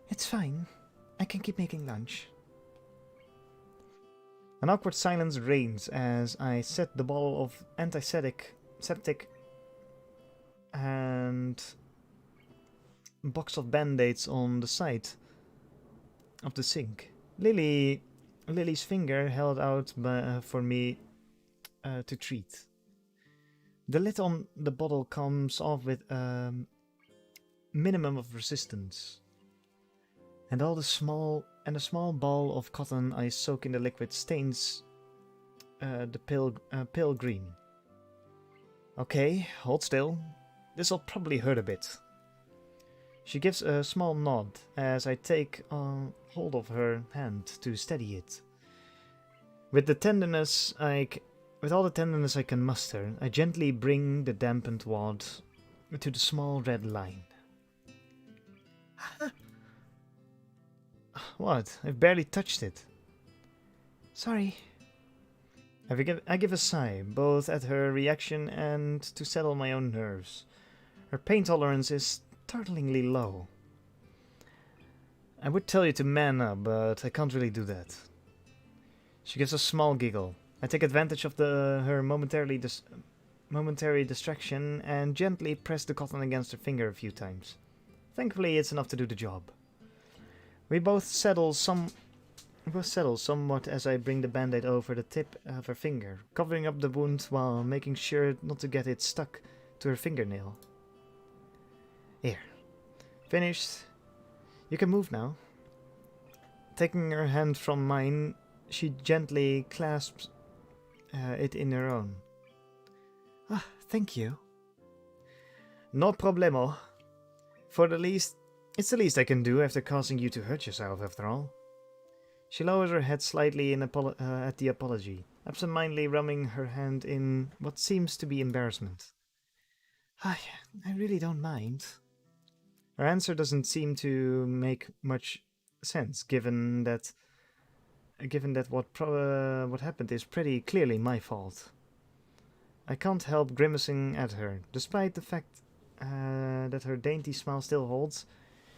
It's fine. I can keep making lunch. An awkward silence reigns as I set the bottle of antiseptic and box of band-aids on the side of the sink. Lily's finger held out for me to treat. The lid on the bottle comes off with a minimum of resistance, and a small ball of cotton I soak in the liquid stains the pale green. Okay, hold still. This'll probably hurt a bit. She gives a small nod as I take hold of her hand to steady it. With all the tenderness I can muster, I gently bring the dampened wad to the small red line. What? I've barely touched it. Sorry. I give a sigh, both at her reaction and to settle my own nerves. Her pain tolerance is startlingly low. I would tell you to man up, but I can't really do that. She gives a small giggle. I take advantage of her momentary distraction and gently press the cotton against her finger a few times. Thankfully, it's enough to do the job. We both settle somewhat as I bring the band-aid over the tip of her finger, covering up the wound while making sure not to get it stuck to her fingernail. Here. Finished. You can move now. Taking her hand from mine, she gently clasps it in her own. Ah, thank you. No problemo. It's the least I can do after causing you to hurt yourself, after all. She lowers her head slightly at the apology, absentmindedly rubbing her hand in what seems to be embarrassment. I really don't mind. Her answer doesn't seem to make much sense, given that what happened is pretty clearly my fault. I can't help grimacing at her, despite the fact that her dainty smile still holds.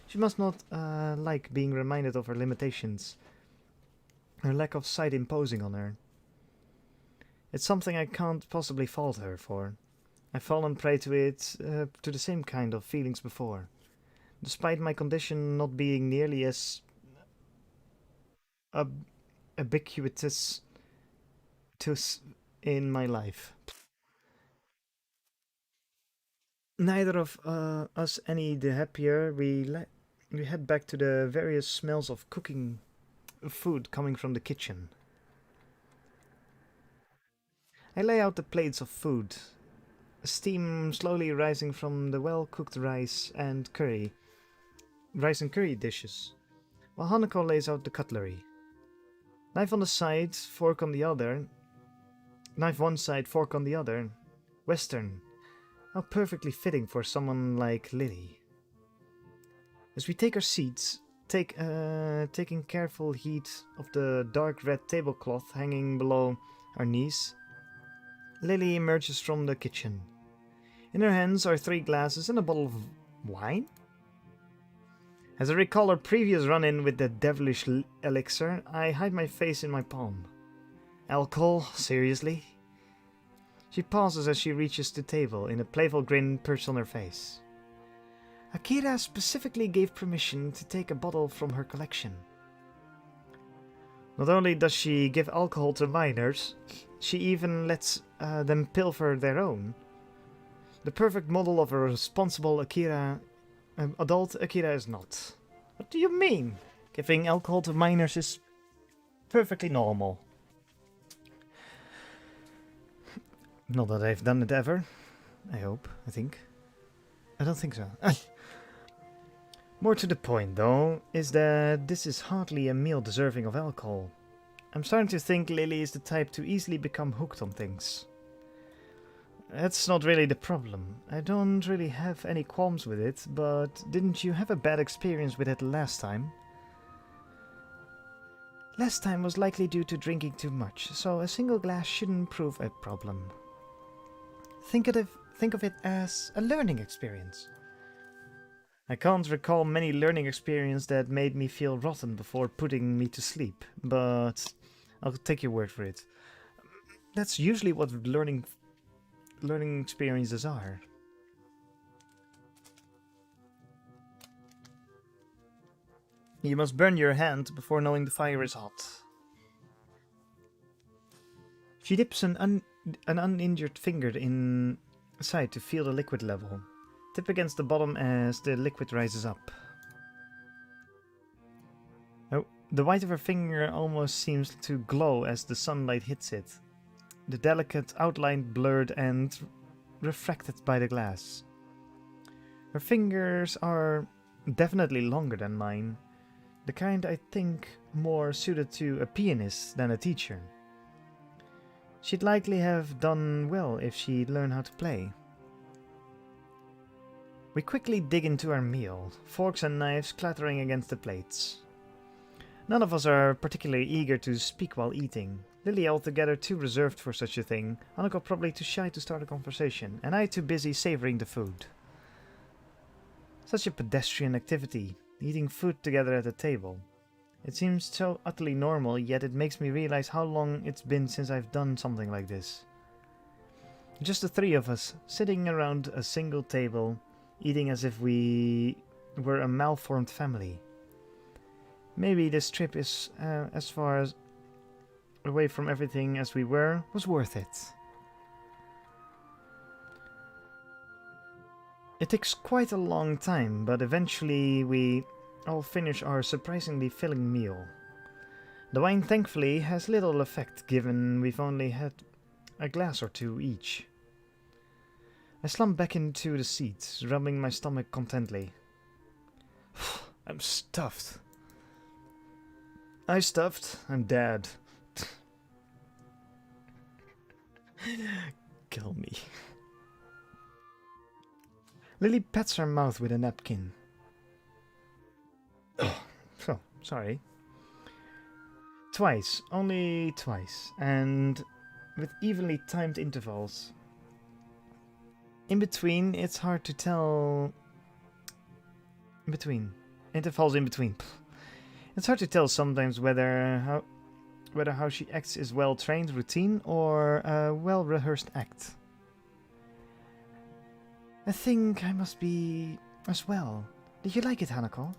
She must not like being reminded of her limitations, her lack of sight imposing on her. It's something I can't possibly fault her for. I've fallen prey to the same kind of feelings before, despite my condition not being nearly as ubiquitous in my life. Neither of us any the happier. We head back to the various smells of cooking food coming from the kitchen. I lay out the plates of food, steam slowly rising from the well-cooked rice and curry dishes, while Hanako lays out the cutlery. Knife on the side, fork on the other. Knife one side, fork on the other. Western. How perfectly fitting for someone like Lilly. As we take our seats, taking careful heed of the dark red tablecloth hanging below our knees, Lily emerges from the kitchen. In her hands are 3 glasses and a bottle of wine? As I recall our previous run-in with the devilish elixir, I hide my face in my palm. Alcohol? Seriously? She pauses as she reaches the table, in a playful grin perched on her face. Akira specifically gave permission to take a bottle from her collection. Not only does she give alcohol to minors, she even lets them pilfer their own. The perfect model of a responsible adult Akira is not. What do you mean? Giving alcohol to minors is perfectly normal. Not that I've done it ever. I hope. I think. I don't think so. More to the point, though, is that this is hardly a meal deserving of alcohol. I'm starting to think Lily is the type to easily become hooked on things. That's not really the problem. I don't really have any qualms with it, but didn't you have a bad experience with it last time? Last time was likely due to drinking too much, so a single glass shouldn't prove a problem. Think of it as a learning experience. I can't recall many learning experiences that made me feel rotten before putting me to sleep, but I'll take your word for it. That's usually what learning experiences are. You must burn your hand before knowing the fire is hot. She dips an uninjured finger inside to feel the liquid level. Tip against the bottom as the liquid rises up. Oh, the white of her finger almost seems to glow as the sunlight hits it. The delicate outline blurred and refracted by the glass. Her fingers are definitely longer than mine. The kind I think more suited to a pianist than a teacher. She'd likely have done well if she'd learned how to play. We quickly dig into our meal, forks and knives clattering against the plates. None of us are particularly eager to speak while eating. Lily altogether too reserved for such a thing, Hanako probably too shy to start a conversation, and I too busy savoring the food. Such a pedestrian activity, eating food together at a table. It seems so utterly normal, yet it makes me realize how long it's been since I've done something like this. Just the 3 of us, sitting around a single table, eating as if we were a malformed family. Maybe this trip is as far as away from everything as we were, was worth it. It takes quite a long time, but eventually we all finish our surprisingly filling meal. The wine thankfully has little effect given we've only had a glass or 2 each. I slump back into the seat, rubbing my stomach contently. I'm stuffed. I'm dead. Kill me. Lily pats her mouth with a napkin. Oh, sorry. Twice, only twice, and with evenly timed intervals. In between, it's hard to tell... Intervals in between. It's hard to tell sometimes whether how she acts is well-trained routine or a well-rehearsed act. I think I must be as well. Did you like it, Hanako?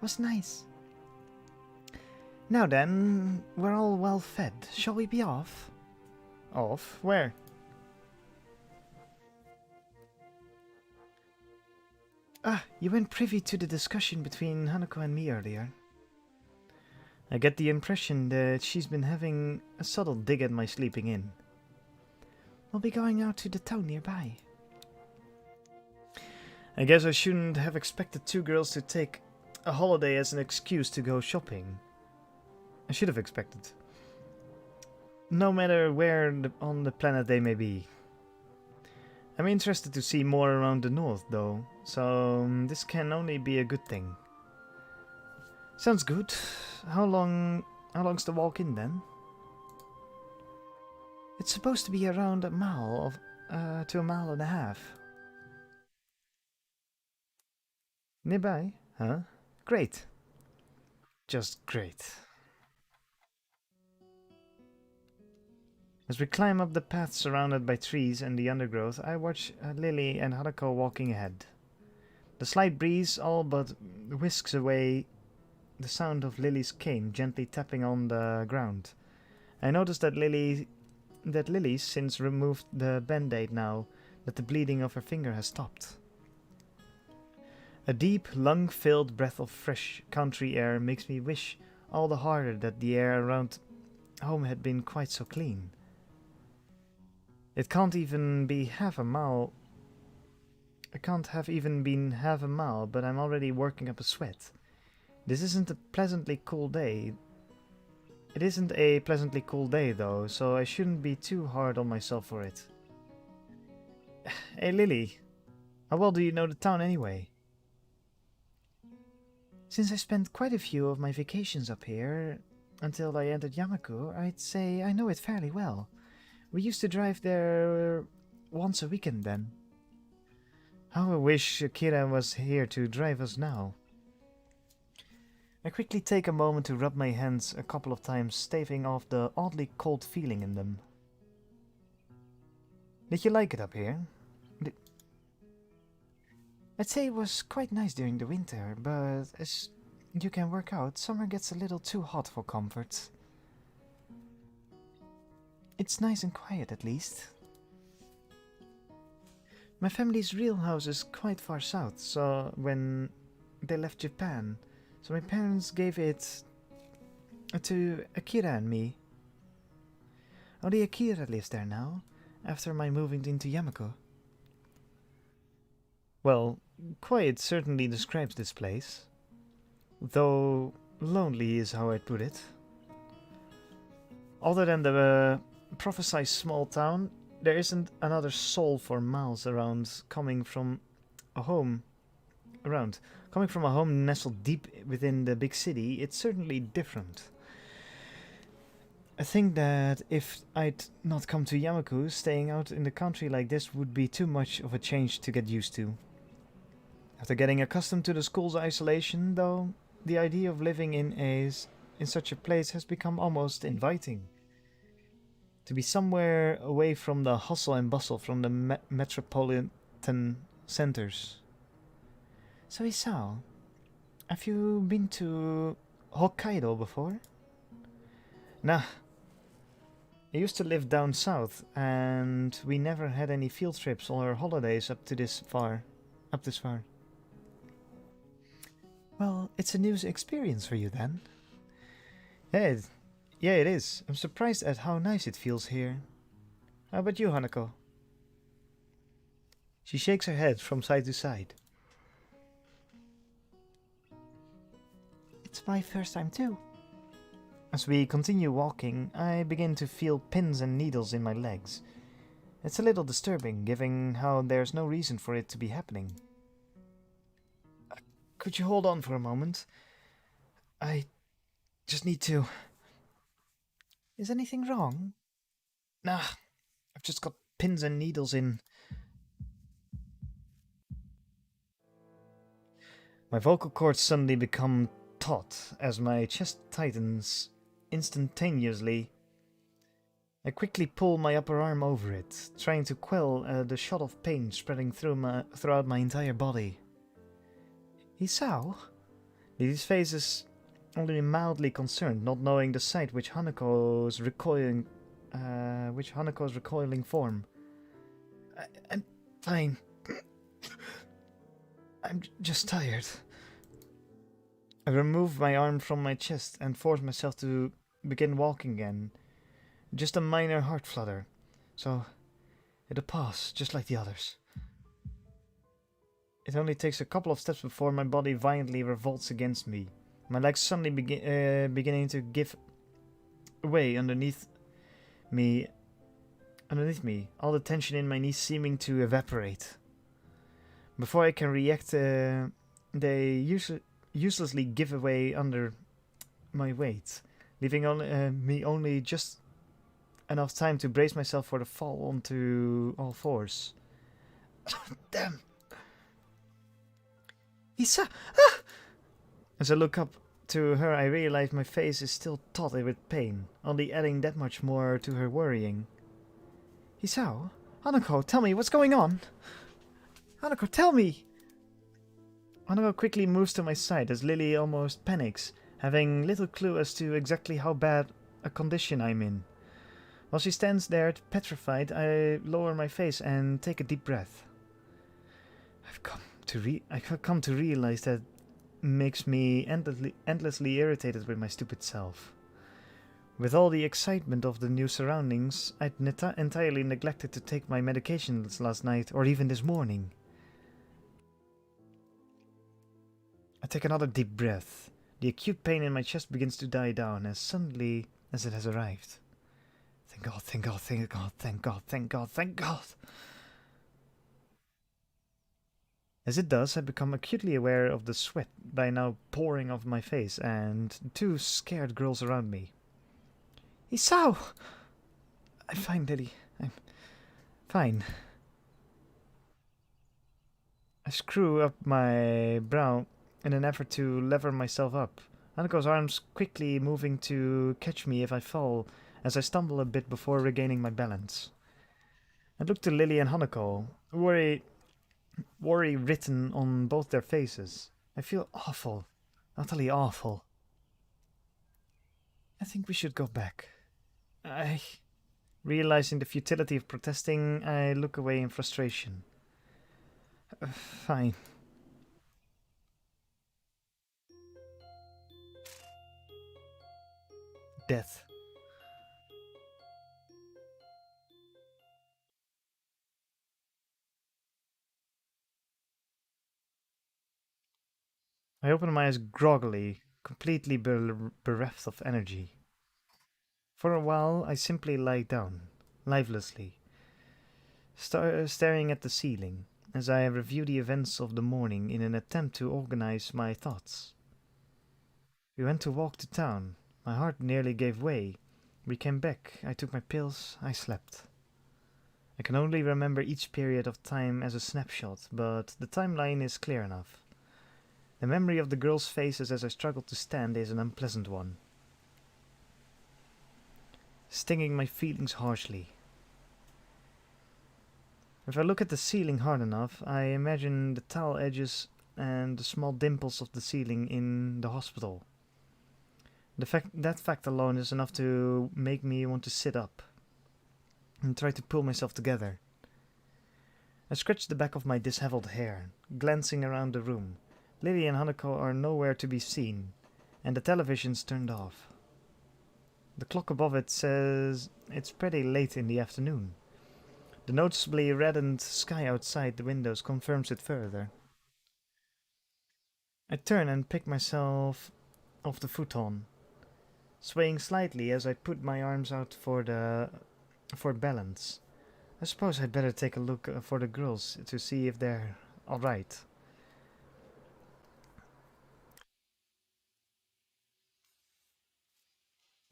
Was nice. Now then, we're all well fed. Shall we be off? Off? Where? You weren't privy to the discussion between Hanako and me earlier. I get the impression that she's been having a subtle dig at my sleeping in. We'll be going out to the town nearby. I guess I shouldn't have expected 2 girls to take a holiday as an excuse to go shopping. I should have expected. No matter where on the planet they may be. I'm interested to see more around the north, though. so this can only be a good thing. Sounds good. How long's the walk in then? It's supposed to be around a mile to a mile and a half. Nearby, huh? Great. Just great. As we climb up the path surrounded by trees and the undergrowth, I watch Lilly and Hanako walking ahead. The slight breeze all but whisks away the sound of Lily's cane gently tapping on the ground. I notice that Lily's since removed the band-aid now that the bleeding of her finger has stopped. A deep, lung-filled breath of fresh country air makes me wish all the harder that the air around home had been quite so clean. It can't even be half a mile. It can't have even been half a mile, but I'm already working up a sweat. This isn't a pleasantly cool day. It isn't a pleasantly cool day though, so I shouldn't be too hard on myself for it. Hey Lily, how well do you know the town anyway? Since I spent quite a few of my vacations up here, until I entered Yamaku, I'd say I know it fairly well. We used to drive there once a weekend then. How I wish Akira was here to drive us now. I quickly take a moment to rub my hands a couple of times, staving off the oddly cold feeling in them. Did you like it up here? I'd say it was quite nice during the winter, but as you can work out, summer gets a little too hot for comfort. It's nice and quiet at least. My family's real house is quite far south, so when they left Japan, so my parents gave it to Akira and me. Only Akira lives there now, after my moving into Yamako. Well, quiet certainly describes this place, though lonely is how I'd put it. Other than the prophesied small town, there isn't another soul for miles around coming from a home nestled deep within the big city. It's certainly different. I think that if I'd not come to Yamaku, staying out in the country like this would be too much of a change to get used to. After getting accustomed to the school's isolation, though, the idea of living in such a place has become almost inviting. To be somewhere away from the hustle and bustle from the metropolitan centers. So Isao, have you been to Hokkaido before? Nah. I used to live down south, and we never had any field trips or holidays up this far. Well, it's a new experience for you then. Yeah, it is. I'm surprised at how nice it feels here. How about you, Hanako? She shakes her head from side to side. It's my first time too. As we continue walking, I begin to feel pins and needles in my legs. It's a little disturbing, given how there's no reason for it to be happening. Could you hold on for a moment? I just need to... Is anything wrong? Nah, I've just got pins and needles in... My vocal cords suddenly become taut as my chest tightens instantaneously. I quickly pull my upper arm over it, trying to quell the shot of pain spreading throughout my entire body. Isao? Lily's face is only mildly concerned, not knowing the sight which Hanako's recoiling form. I'm fine. I'm just tired. I remove my arm from my chest and force myself to begin walking again. Just a minor heart flutter, so it'll pass just like the others. It only takes a couple of steps before my body violently revolts against me. My legs suddenly beginning to give way underneath me, all the tension in my knees seeming to evaporate. Before I can react, they uselessly give away under my weight, leaving me only just enough time to brace myself for the fall onto all fours. Damn! Isa! Ah! As I look up to her, I realize my face is still taut with pain, only adding that much more to her worrying. Isao? Hanako, tell me, what's going on? Hanako, tell me! Hanako quickly moves to my side as Lilly almost panics, having little clue as to exactly how bad a condition I'm in. While she stands there petrified, I lower my face and take a deep breath. I've come to realize that makes me endlessly irritated with my stupid self. With all the excitement of the new surroundings, I'd entirely neglected to take my medications last night or even this morning. I take another deep breath. The acute pain in my chest begins to die down as suddenly as it has arrived. Thank God, thank God, thank God, thank God, thank God, thank God. As it does, I become acutely aware of the sweat by now pouring off my face and two scared girls around me. Isao! I'm fine, Lily. I'm fine. I screw up my brow in an effort to lever myself up. Hanako's arms quickly moving to catch me if I fall, as I stumble a bit before regaining my balance. I look to Lily and Hanako, worry written on both their faces. I feel awful. Utterly awful. I think we should go back. Realizing the futility of protesting, I look away in frustration. Fine. Death. I open my eyes groggily, completely bereft of energy. For a while, I simply lie down, lifelessly, staring at the ceiling, as I review the events of the morning in an attempt to organize my thoughts. We went to walk to town. My heart nearly gave way. We came back. I took my pills. I slept. I can only remember each period of time as a snapshot, but the timeline is clear enough. The memory of the girls' faces as I struggled to stand is an unpleasant one, stinging my feelings harshly. If I look at the ceiling hard enough, I imagine the towel edges and the small dimples of the ceiling in the hospital. That fact alone is enough to make me want to sit up and try to pull myself together. I scratch the back of my disheveled hair, glancing around the room. Lily and Hanako are nowhere to be seen, and the television's turned off. The clock above it says it's pretty late in the afternoon. The noticeably reddened sky outside the windows confirms it further. I turn and pick myself off the futon, swaying slightly as I put my arms out for balance. I suppose I'd better take a look for the girls to see if they're alright.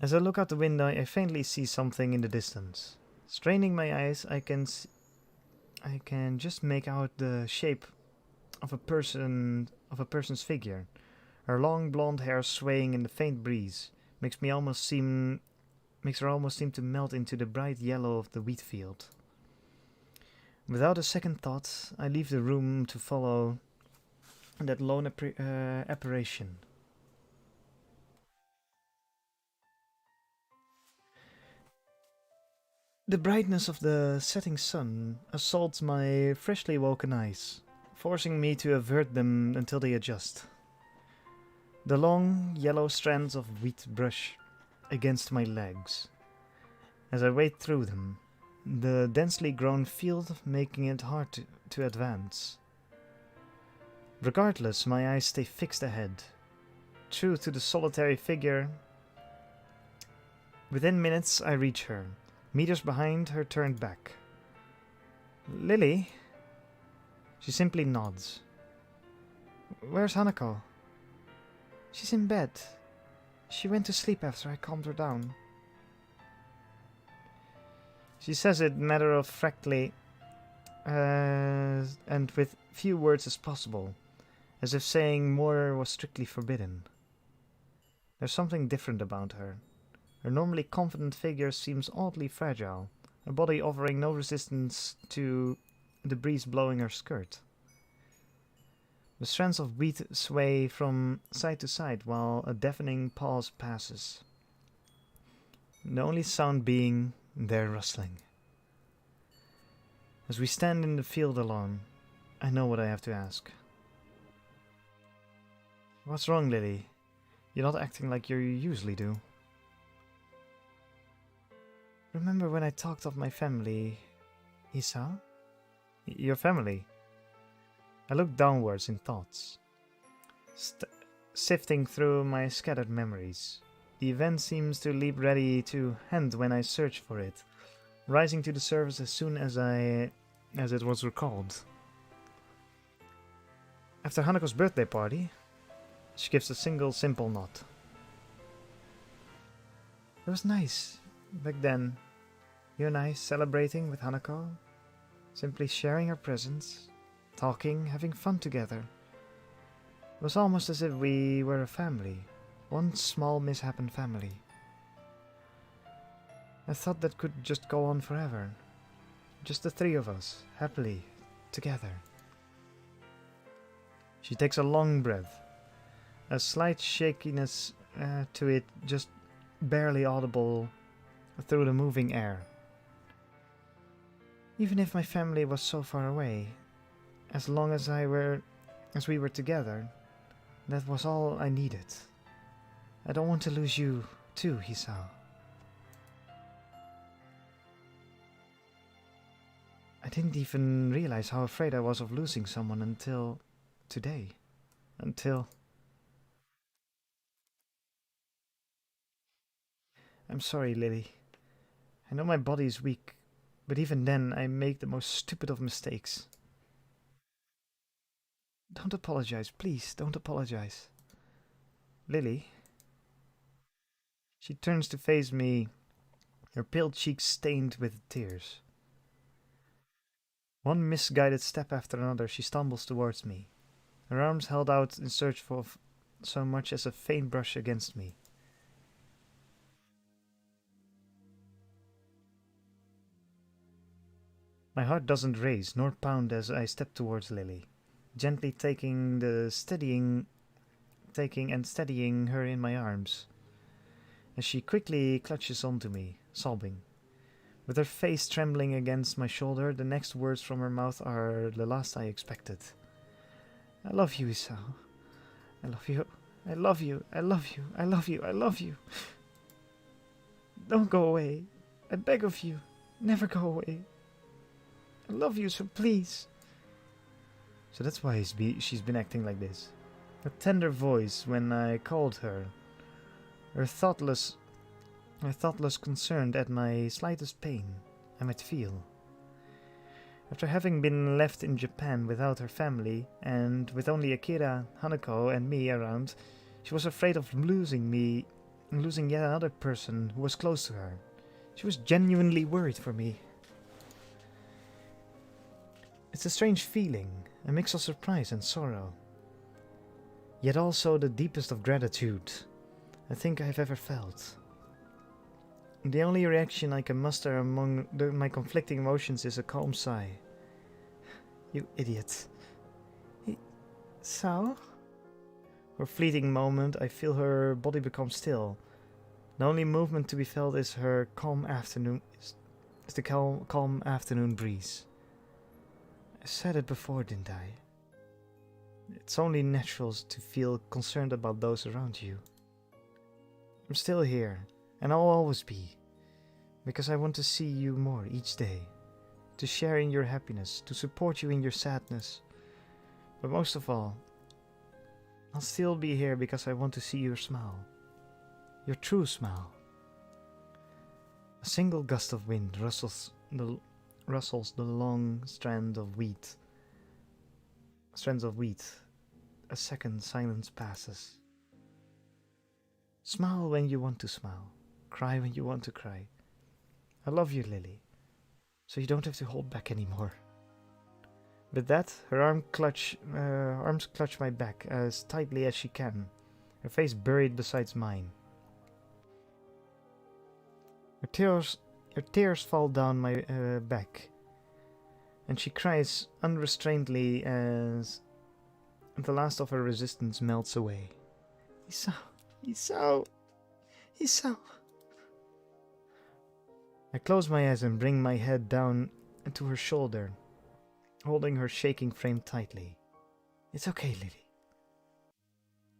As I look out the window, I faintly see something in the distance. Straining my eyes, I can just make out the shape of a person's figure. Her long blonde hair swaying in the faint breeze makes her almost seem to melt into the bright yellow of the wheat field. Without a second thought, I leave the room to follow that lone apparition. The brightness of the setting sun assaults my freshly woken eyes, forcing me to avert them until they adjust. The long, yellow strands of wheat brush against my legs. As I wade through them, the densely grown field making it hard to advance. Regardless, my eyes stay fixed ahead, true to the solitary figure. Within minutes, I reach her. Meters behind her turned back. Lily? She simply nods. Where's Hanako? She's in bed. She went to sleep after I calmed her down. She says it matter-of-factly and with few words as possible, as if saying more was strictly forbidden. There's something different about her. Her normally confident figure seems oddly fragile, her body offering no resistance to the breeze blowing her skirt. The strands of wheat sway from side to side while a deafening pause passes. The only sound being their rustling. As we stand in the field alone, I know what I have to ask. What's wrong, Lilly? You're not acting like you usually do. Remember when I talked of my family, Isa? Your family? I look downwards in thoughts, sifting through my scattered memories. The event seems to leap ready to hand when I search for it, rising to the surface as soon as it was recalled. After Hanako's birthday party, she gives a single simple nod. It was nice back then. You and I celebrating with Hanako, simply sharing our presents, talking, having fun together. It was almost as if we were a family, one small misshapen family. I thought that could just go on forever, just the three of us, happily, together. She takes a long breath, a slight shakiness to it, just barely audible through the moving air. Even if my family was so far away, as long as we were together, that was all I needed. I don't want to lose you too, Hisao. I didn't even realize how afraid I was of losing someone until today. I'm sorry, Lilly. I know my body is weak, but even then I make the most stupid of mistakes. Don't apologize, please, don't apologize. Lilly? She turns to face me, her pale cheeks stained with tears. One misguided step after another, she stumbles towards me, her arms held out in search for so much as a faint brush against me. My heart doesn't race nor pound as I step towards Lilly, gently taking and steadying her in my arms, as she quickly clutches onto me, sobbing. With her face trembling against my shoulder, the next words from her mouth are the last I expected. I love you, Isao. I love you. I love you. I love you. I love you. I love you. Don't go away. I beg of you. Never go away. I love you, so please. So that's why she's been acting like this. Her tender voice when I called her. Her thoughtless concern at my slightest pain I might feel. After having been left in Japan without her family, and with only Akira, Hanako, and me around, she was afraid of losing yet another person who was close to her. She was genuinely worried for me. It's a strange feeling, a mix of surprise and sorrow. Yet also the deepest of gratitude I think I've ever felt. The only reaction I can muster among my conflicting emotions is a calm sigh. You idiot. So? For a fleeting moment, I feel her body become still. The only movement to be felt is her calm afternoon breeze. I said it before, didn't I? It's only natural to feel concerned about those around you. I'm still here, and I'll always be, because I want to see you more each day, to share in your happiness, to support you in your sadness. But most of all, I'll still be here because I want to see your smile, your true smile. A single gust of wind rustles the long strand of wheat strands of wheat. A second silence passes. Smile when you want to smile. Cry when you want to cry. I love you, Lily, so you don't have to hold back anymore. With that, her arms clutch my back as tightly as she can, her face buried beside mine. Her tears fall down my back, and she cries unrestrainedly as the last of her resistance melts away. Isao. I close my eyes and bring my head down to her shoulder, holding her shaking frame tightly. It's okay, Lily.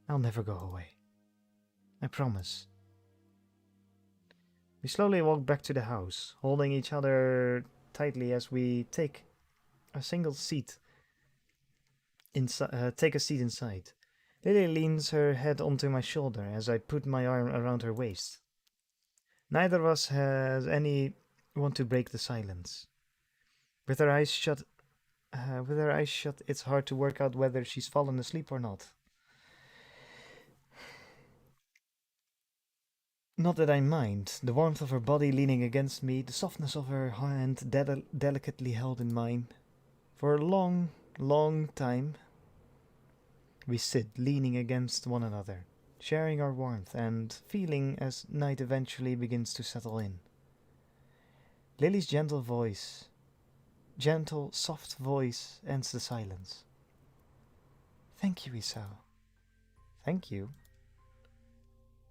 I'll never go away. I promise. We slowly walk back to the house, holding each other tightly as we take a seat inside. Lily leans her head onto my shoulder as I put my arm around her waist. Neither of us has any want to break the silence. With her eyes shut, it's hard to work out whether she's fallen asleep or not. Not that I mind, the warmth of her body leaning against me, the softness of her hand delicately held in mine. For a long, long time, we sit leaning against one another, sharing our warmth and feeling as night eventually begins to settle in. Lily's gentle, soft voice ends the silence. Thank you, Isao. Thank you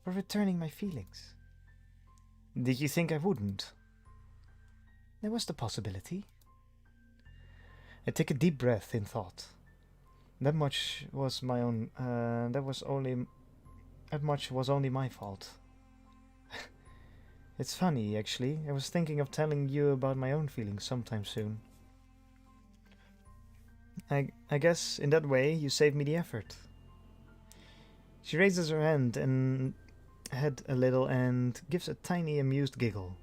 for returning my feelings. Did you think I wouldn't? There was the possibility. I take a deep breath in thought. That much was only my fault. It's funny, actually. I was thinking of telling you about my own feelings sometime soon. I guess in that way you saved me the effort. She raises her head a little and gives a tiny amused giggle.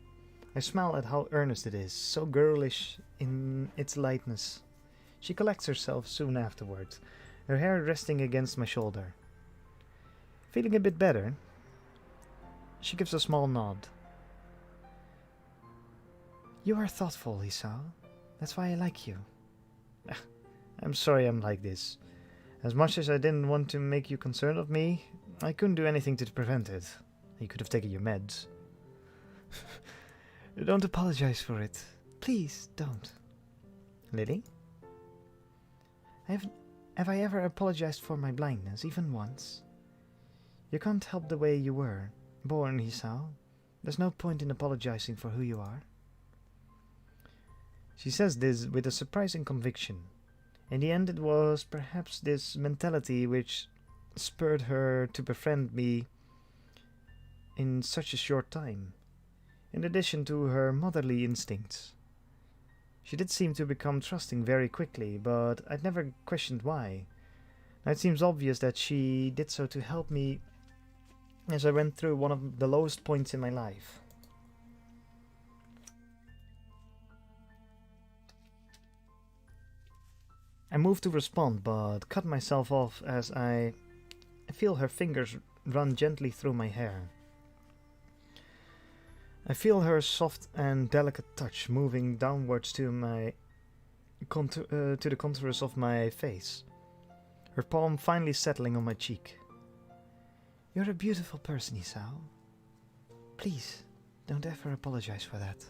I smile at how earnest it is, so girlish in its lightness. She collects herself soon afterward, her hair resting against my shoulder. Feeling a bit better, she gives a small nod. You are thoughtful, Isao. That's why I like you. I'm sorry I'm like this. As much as I didn't want to make you concerned of me, I couldn't do anything to prevent it. You could have taken your meds. Don't apologize for it. Please, don't. Lily? Have I ever apologized for my blindness, even once? You can't help the way you were born, Hisao. There's no point in apologizing for who you are. She says this with a surprising conviction. In the end, it was perhaps this mentality which spurred her to befriend me in such a short time, in addition to her motherly instincts. She did seem to become trusting very quickly, but I'd never questioned why. Now it seems obvious that she did so to help me as I went through one of the lowest points in my life. I moved to respond, but cut myself off as I feel her fingers run gently through my hair. I feel her soft and delicate touch moving downwards to the contours of my face, her palm finally settling on my cheek. You're a beautiful person, Isao. Please, don't ever apologize for that.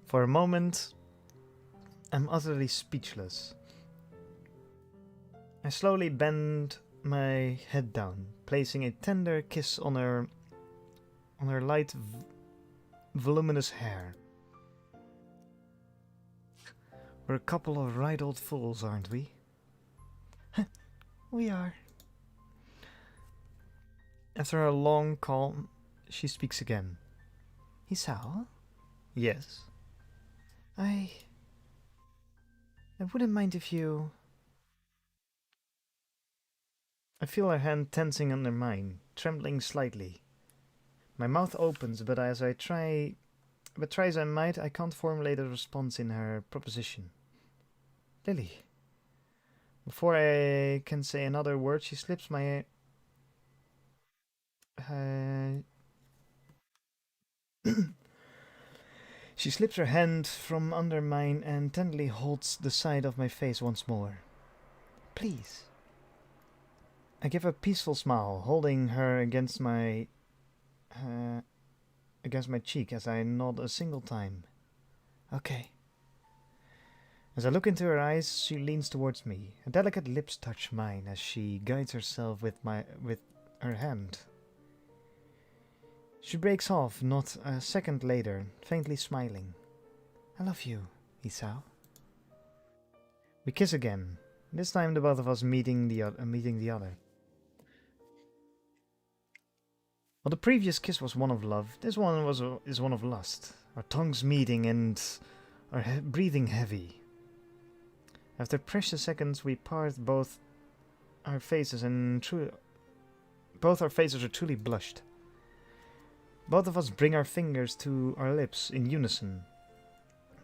For a moment, I'm utterly speechless. I slowly bend my head down, placing a tender kiss on her light, voluminous hair. We're a couple of right old fools, aren't we? We are. After a long calm, she speaks again. Hisao? Yes? I wouldn't mind if you... I feel her hand tensing under mine, trembling slightly. My mouth opens, but try as I might, I can't formulate a response in her proposition. Lily, Before I can say another word, she slips my... she slips her hand from under mine and tenderly holds the side of my face once more. Please. I give a peaceful smile, holding her against my cheek as I nod a single time. Okay. As I look into her eyes, she leans towards me. Her delicate lips touch mine as she guides herself with her hand. She breaks off not a second later, faintly smiling. I love you, Isao. We kiss again. This time the both of us meeting the other. While the previous kiss was one of love, this one is one of lust. Our tongues meeting and our breathing heavy. After precious seconds, we part both our faces both our faces are truly blushed. Both of us bring our fingers to our lips in unison,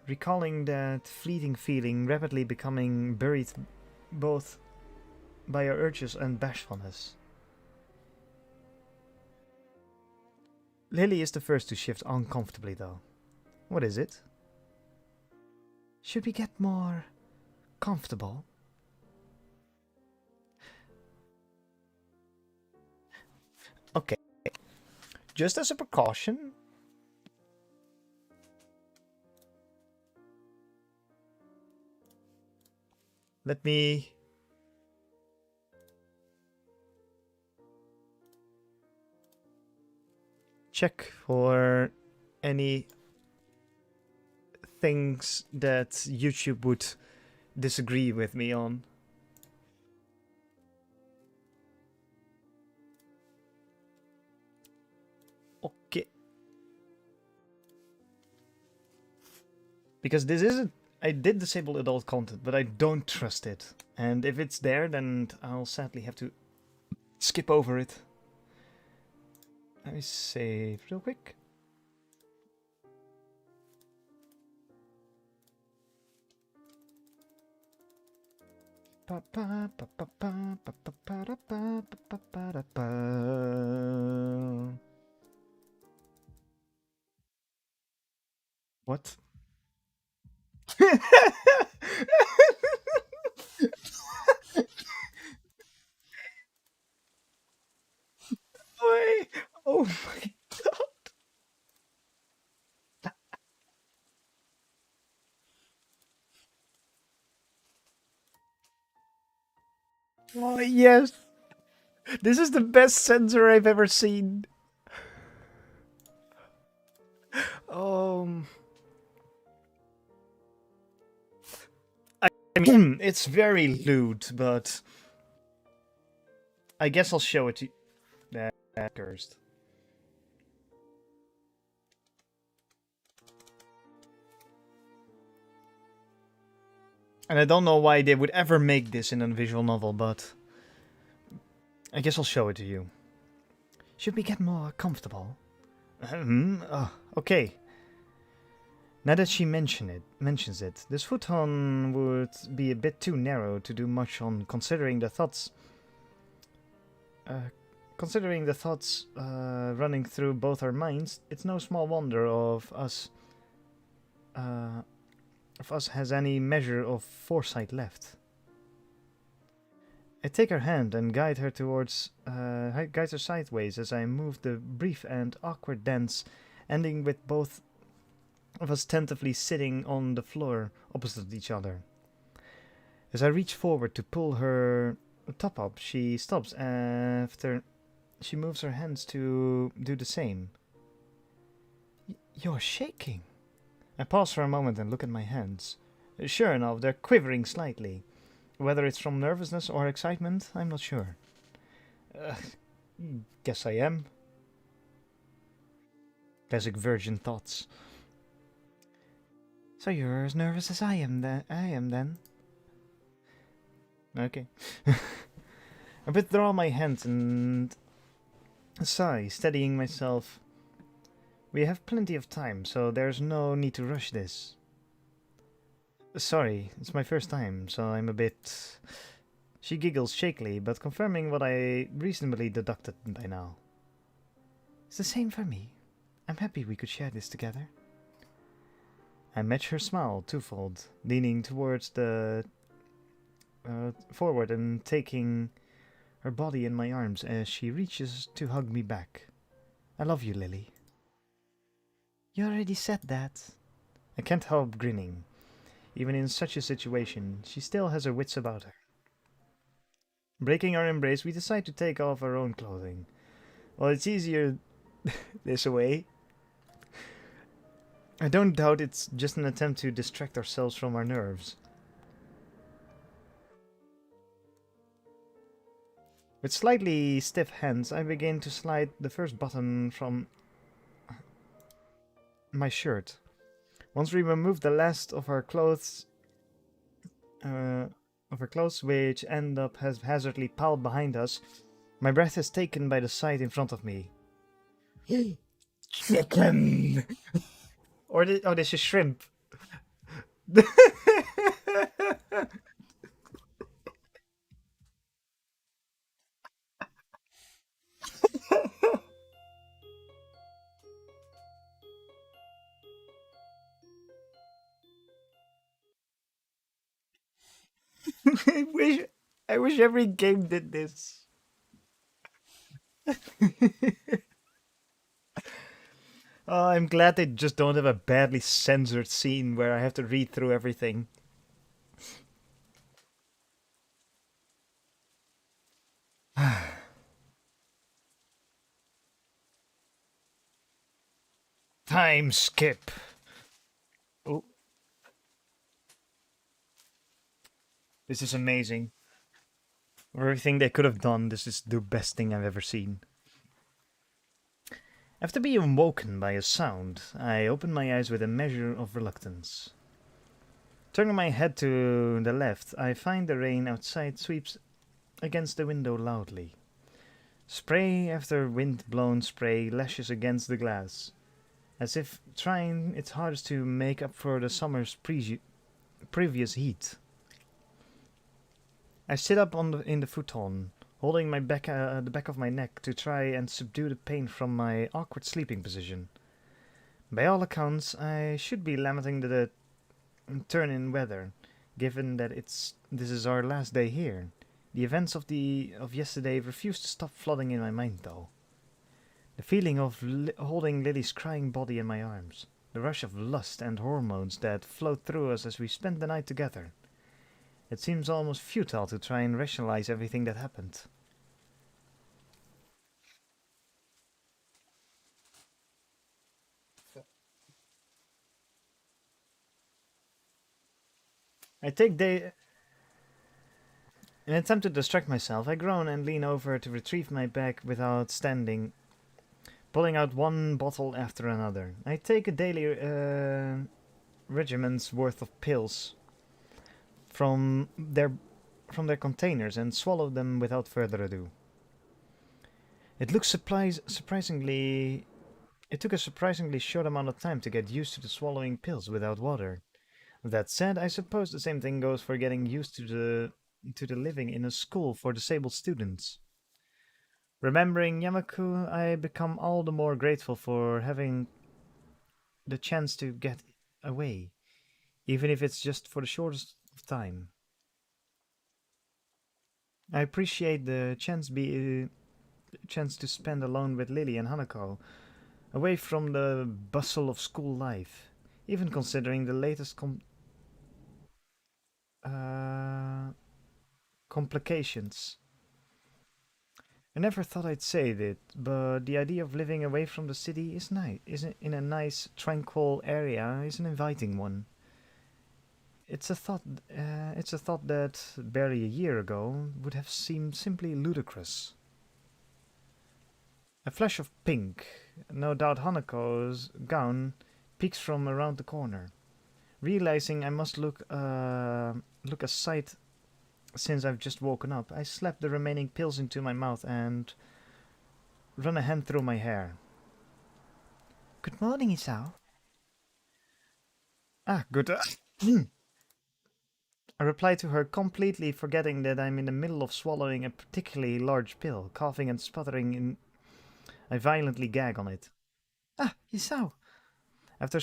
recalling that fleeting feeling rapidly becoming buried both by our urges and bashfulness. Lilly is the first to shift uncomfortably, though. What is it? Should we get more comfortable? Okay. Just as a precaution. Let me... check for any things that YouTube would disagree with me on. Okay. Because this isn't... I did disable adult content, but I don't trust it. And if it's there, then I'll sadly have to skip over it. Let me save real quick. What? Wait. Oh my god. Oh yes. This is the best censor I've ever seen. I mean, it's very lewd, but I guess I'll show it to you. That cursed. And I don't know why they would ever make this in a visual novel, but I guess I'll show it to you. Should we get more comfortable? Okay. Now that she mentions it, this futon would be a bit too narrow to do much on, considering the thoughts running through both our minds. It's no small wonder of us has any measure of foresight left. I take her hand and guide her sideways as I move the brief and awkward dance, ending with both of us tentatively sitting on the floor opposite each other. As I reach forward to pull her top up, she stops after she moves her hands to do the same. You're shaking. I pause for a moment and look at my hands. Sure enough, they're quivering slightly. Whether it's from nervousness or excitement, I'm not sure. Guess I am. Classic virgin thoughts. So you're as nervous as I am then. Okay. I withdraw my hand and sigh, steadying myself. We have plenty of time, so there's no need to rush this. Sorry, it's my first time, so I'm a bit She giggles shakily, but confirming what I reasonably deducted by now. It's the same for me. I'm happy we could share this together. I match her smile twofold, leaning towards the forward and taking her body in my arms as she reaches to hug me back. I love you, Lily. You already said that. I can't help grinning. Even in such a situation, she still has her wits about her. Breaking our embrace, we decide to take off our own clothing. Well, it's easier this way. I don't doubt it's just an attempt to distract ourselves from our nerves. With slightly stiff hands, I begin to slide the first button from my shirt. Once we remove the last uh, of our clothes, which end up haphazardly piled behind us, my breath is taken by the sight in front of me. Chicken! Oh, this is shrimp. I wish, I wish every game did this. Oh, I'm glad they just don't have a badly censored scene where I have to read through everything. Time skip. Oh, this is amazing. For everything they could have done, this is the best thing I've ever seen. After being woken by a sound, I open my eyes with a measure of reluctance. Turning my head to the left, I find the rain outside sweeps against the window loudly. Spray after wind-blown spray lashes against the glass, as if trying its hardest to make up for the summer's previous heat. I sit up in the futon, holding the back of my neck to try and subdue the pain from my awkward sleeping position. By all accounts, I should be lamenting the turn in weather, given that this is our last day here. The events of yesterday refuse to stop flooding in my mind, though. The feeling of holding Lily's crying body in my arms, the rush of lust and hormones that flowed through us as we spent the night together. It seems almost futile to try and rationalize everything that happened. I take day. In an attempt to distract myself, I groan and lean over to retrieve my bag without standing, pulling out one bottle after another. I take a daily regiment's worth of pills from their containers and swallow them without further ado. It looks surprisingly. It took a surprisingly short amount of time to get used to the swallowing pills without water. That said, I suppose the same thing goes for getting used to the living in a school for disabled students. Remembering Yamaku, I become all the more grateful for having the chance to get away, even if it's just for the shortest of time. I appreciate the chance to spend alone with Lily and Hanako, away from the bustle of school life, even considering the latest uh, complications. I never thought I'd say it, but the idea of living away from the city is nice. Isn't in a nice, tranquil area is an inviting one. It's a thought. It's a thought that barely a year ago would have seemed simply ludicrous. A flash of pink, no doubt Hanako's gown, peeks from around the corner. Realizing I must look a sight since I've just woken up, I slap the remaining pills into my mouth and run a hand through my hair. Good morning, Isao. Ah, good. I reply to her, completely forgetting that I'm in the middle of swallowing a particularly large pill, coughing and sputtering in. I violently gag on it. Ah, Yisao! After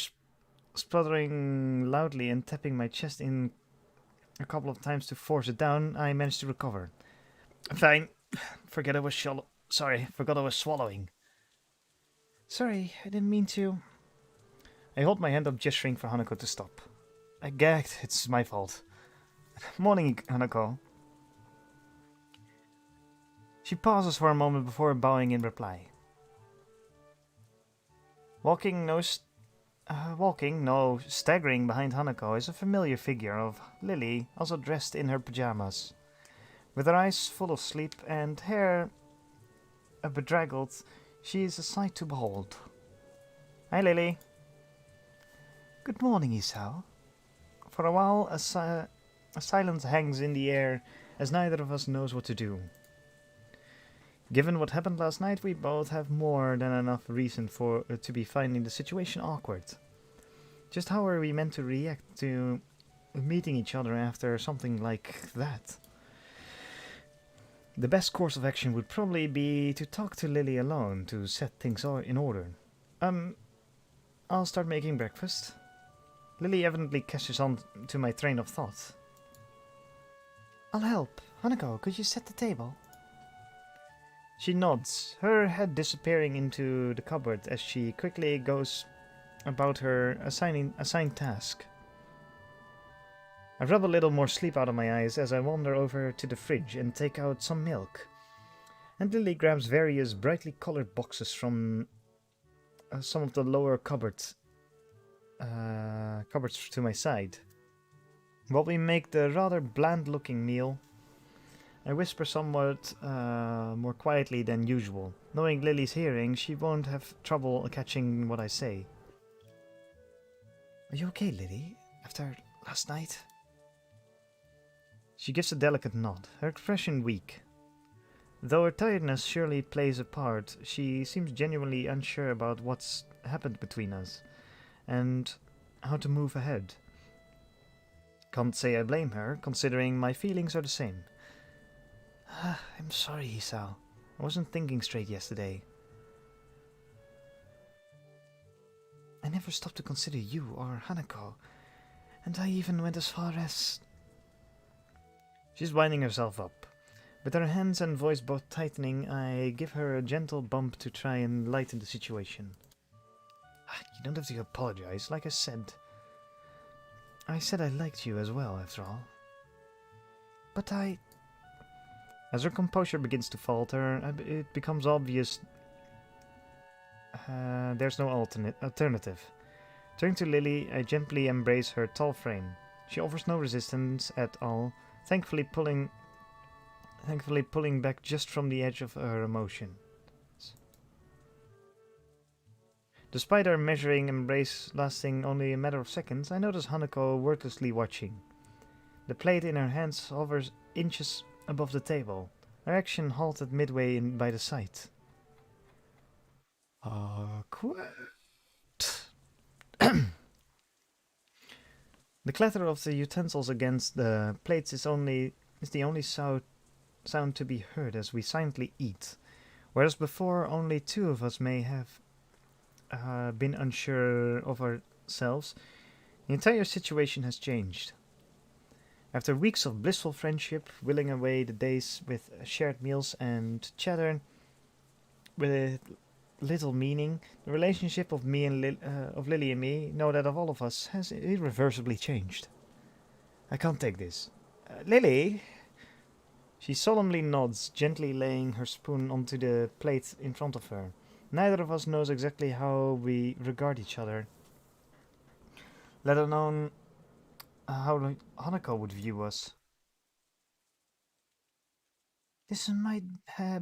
spluttering loudly and tapping my chest in a couple of times to force it down, I managed to recover. Fine. Forgot I was swallowing. Sorry, I didn't mean to. I hold my hand up, gesturing for Hanako to stop. I gagged. It's my fault. Morning, Hanako. She pauses for a moment before bowing in reply. Walking, no, staggering behind Hanako is a familiar figure of Lilly, also dressed in her pajamas. With her eyes full of sleep and hair bedraggled, she is a sight to behold. Hi, Lilly. Good morning, Isao. For a while, a silence hangs in the air as neither of us knows what to do. Given what happened last night, we both have more than enough reason to be finding the situation awkward. Just how are we meant to react to meeting each other after something like that? The best course of action would probably be to talk to Lilly alone to set things in order. I'll start making breakfast. Lilly evidently catches on to my train of thought. I'll help. Hanako, could you set the table? She nods, her head disappearing into the cupboard as she quickly goes about her assigned task. I rub a little more sleep out of my eyes as I wander over to the fridge and take out some milk. And Lily grabs various brightly colored boxes from some of the lower cupboards to my side. While we make the rather bland-looking meal, I whisper somewhat more quietly than usual. Knowing Lily's hearing, she won't have trouble catching what I say. Are you okay, Lily? After last night? She gives a delicate nod, her expression weak. Though her tiredness surely plays a part, she seems genuinely unsure about what's happened between us, and how to move ahead. Can't say I blame her, considering my feelings are the same. I'm sorry, Hisao. I wasn't thinking straight yesterday. I never stopped to consider you or Hanako, and I even went as far as... She's winding herself up. With her hands and voice both tightening, I give her a gentle bump to try and lighten the situation. You don't have to apologize, like I said. I said I liked you as well, after all. But I... As her composure begins to falter, it becomes obvious there's no alternative. Turning to Lily, I gently embrace her tall frame. She offers no resistance at all, thankfully pulling back just from the edge of her emotion. Despite our measuring embrace lasting only a matter of seconds, I notice Hanako wordlessly watching. The plate in her hands hovers inches above the table. Her action halted midway by the sight. Awkward. The clatter of the utensils against the plates is the only sound to be heard as we silently eat, whereas before only two of us may have been unsure of ourselves. The entire situation has changed. After weeks of blissful friendship, whiling away the days with shared meals and chatter with little meaning, the relationship of Lily and me, know that of all of us, has irreversibly changed. I can't take this. Lily? She solemnly nods, gently laying her spoon onto the plate in front of her. Neither of us knows exactly how we regard each other, let alone how Hanako would view us. This might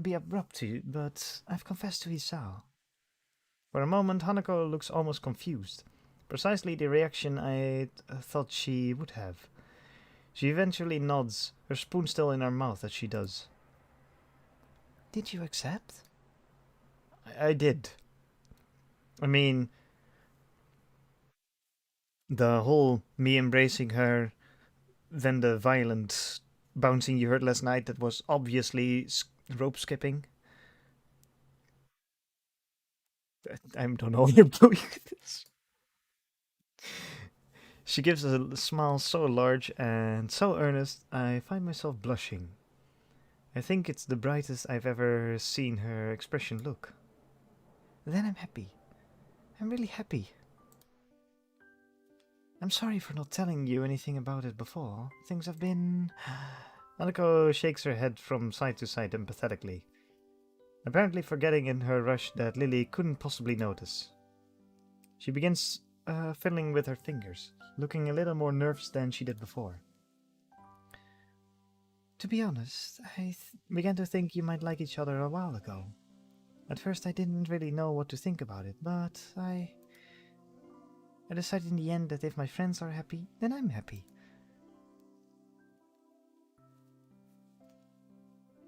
be abrupt to you, but I've confessed to Isao. For a moment, Hanako looks almost confused. Precisely the reaction I thought she would have. She eventually nods, her spoon still in her mouth as she does. Did you accept? I did. I mean, the whole me embracing her than the violent bouncing you heard last night that was obviously rope skipping. I don't know if you're doing this. She gives a smile so large and so earnest, I find myself blushing. I think it's the brightest I've ever seen her expression look. Then I'm happy. I'm really happy. I'm sorry for not telling you anything about it before. Things have been... Anako shakes her head from side to side empathetically, apparently forgetting in her rush that Lily couldn't possibly notice. She begins fiddling with her fingers, looking a little more nervous than she did before. To be honest, I began to think you might like each other a while ago. At first I didn't really know what to think about it, but I decided in the end that if my friends are happy, then I'm happy.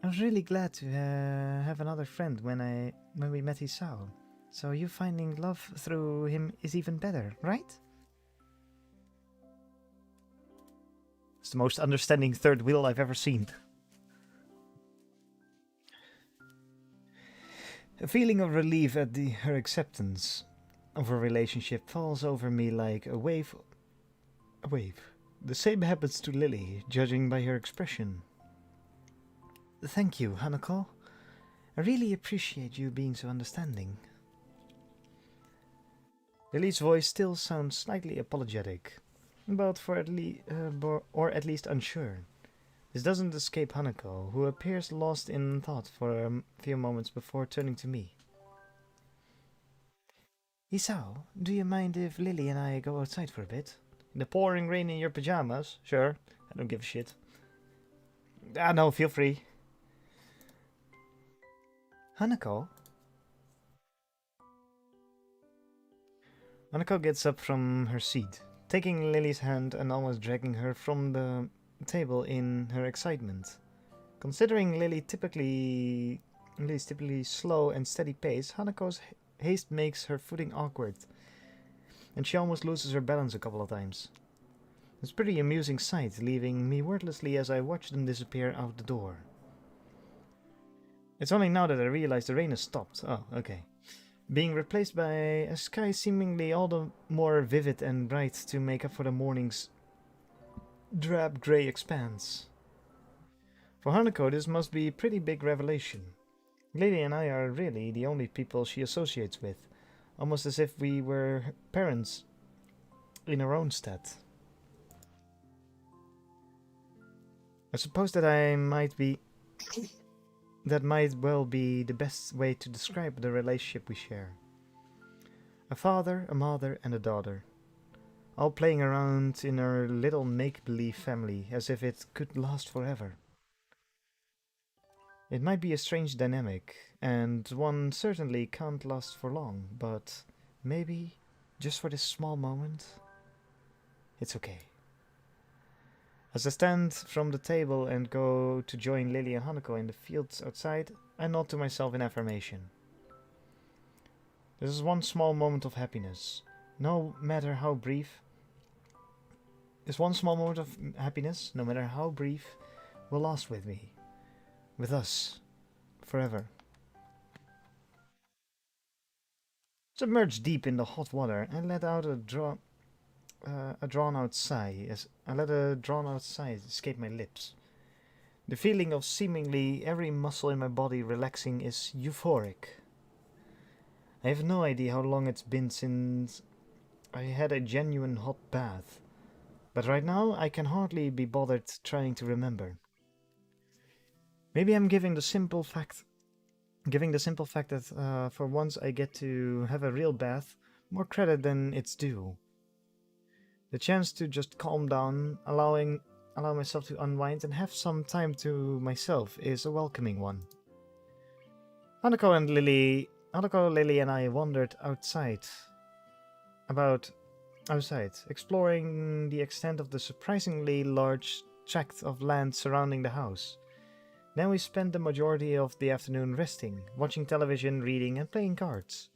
I was really glad to have another friend when we met Isao. So you finding love through him is even better, right? It's the most understanding third wheel I've ever seen. A feeling of relief at her acceptance of her relationship falls over me like a wave. A wave. The same happens to Lily, judging by her expression. Thank you, Hanako. I really appreciate you being so understanding. Lily's voice still sounds slightly apologetic, but or at least unsure. This doesn't escape Hanako, who appears lost in thought for a few moments before turning to me. Isao, do you mind if Lily and I go outside for a bit? In the pouring rain in your pajamas? Sure, I don't give a shit. No, feel free. Hanako? Hanako gets up from her seat, taking Lily's hand and almost dragging her from the table in her excitement. Considering Lily's typically slow and steady pace, Hanako's haste makes her footing awkward, and she almost loses her balance a couple of times. It's a pretty amusing sight, leaving me wordlessly as I watch them disappear out the door. It's only now that I realize the rain has stopped. Oh, okay. Being replaced by a sky seemingly all the more vivid and bright to make up for the morning's drab grey expanse. For Hanako, this must be a pretty big revelation. Lily and I are really the only people she associates with, almost as if we were parents in her own stead. I suppose that that might well be the best way to describe the relationship we share. A father, a mother, and a daughter, all playing around in our little make-believe family as if it could last forever. It might be a strange dynamic, and one certainly can't last for long, but maybe, just for this small moment, it's okay. As I stand from the table and go to join Lily and Hanako in the fields outside, I nod to myself in affirmation. This is one small moment of happiness, no matter how brief. This one small moment of happiness, no matter how brief, will last with me, with us, forever. Submerged deep in the hot water, I let out a drawn-out sigh escape my lips. The feeling of seemingly every muscle in my body relaxing is euphoric. I have no idea how long it's been since I had a genuine hot bath, but right now I can hardly be bothered trying to remember. Maybe I'm giving the simple fact that for once I get to have a real bath more credit than it's due. The chance to just calm down, allow myself to unwind and have some time to myself is a welcoming one. Hanako, Lily and I wandered outside, exploring the extent of the surprisingly large tract of land surrounding the house. Then we spent the majority of the afternoon resting, watching television, reading, and playing cards.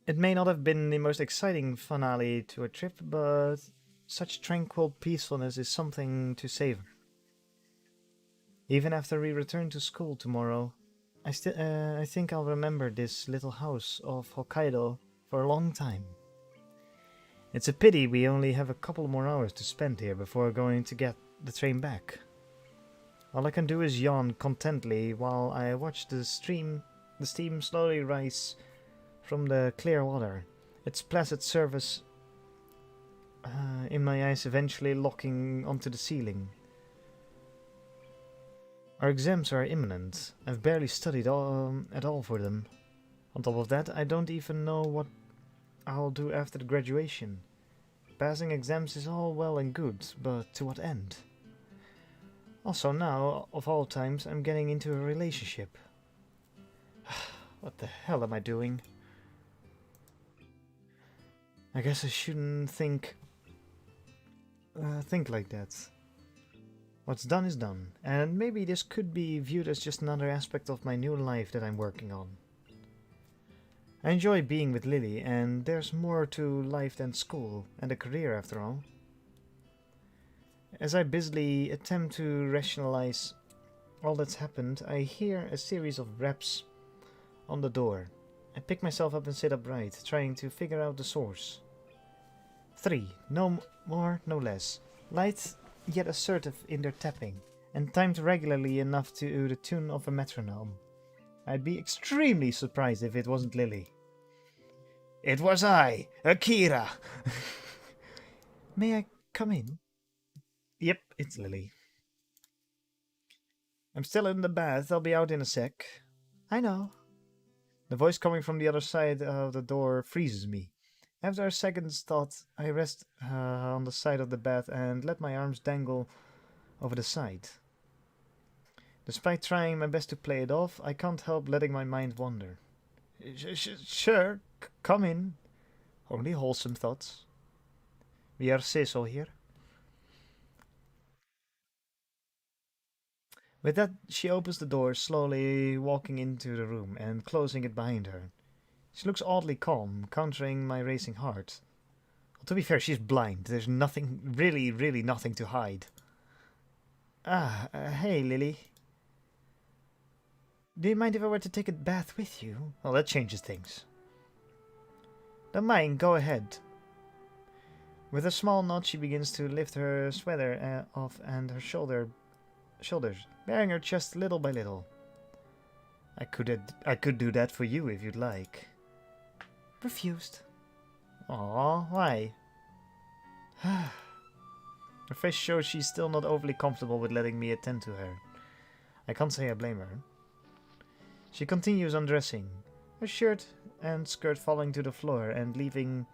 It may not have been the most exciting finale to a trip, but Such tranquil peacefulness is something to savor. Even after we return to school tomorrow, I think I'll remember this little house of Hokkaido for a long time. It's a pity we only have a couple more hours to spend here before going to get the train back. All I can do is yawn contentedly while I watch the steam slowly rise from the clear water, its placid surface in my eyes eventually locking onto the ceiling. Our exams are imminent. I've barely studied at all for them. On top of that, I don't even know what I'll do after the graduation. Passing exams is all well and good, but to what end? Also now, of all times, I'm getting into a relationship. What the hell am I doing? I guess I shouldn't think like that. What's done is done, and maybe this could be viewed as just another aspect of my new life that I'm working on. I enjoy being with Lilly, and there's more to life than school and a career after all. As I busily attempt to rationalize all that's happened, I hear a series of raps on the door. I pick myself up and sit upright, trying to figure out the source. 3. No more, no less. Light yet assertive in their tapping, and timed regularly enough to the tune of a metronome. I'd be extremely surprised if it wasn't Lilly. It was I, Akira! May I come in? Yep, it's Lilly. I'm still in the bath, I'll be out in a sec. I know. The voice coming from the other side of the door freezes me. After a second's thought, I rest on the side of the bed and let my arms dangle over the side. Despite trying my best to play it off, I can't help letting my mind wander. Sure, come in. Only wholesome thoughts. We are say-so here. With that, she opens the door, slowly walking into the room and closing it behind her. She looks oddly calm, countering my racing heart. Well, to be fair, she's blind. There's nothing, really nothing to hide. Hey, Lilly. Do you mind if I were to take a bath with you? Well, that changes things. Don't mind, go ahead. With a small nod, she begins to lift her sweater off and her shoulders, baring her chest little by little. I could do that for you if you'd like. Refused. Aw, why? Her face shows she's still not overly comfortable with letting me attend to her. I can't say I blame her. She continues undressing, her shirt and skirt falling to the floor and leaving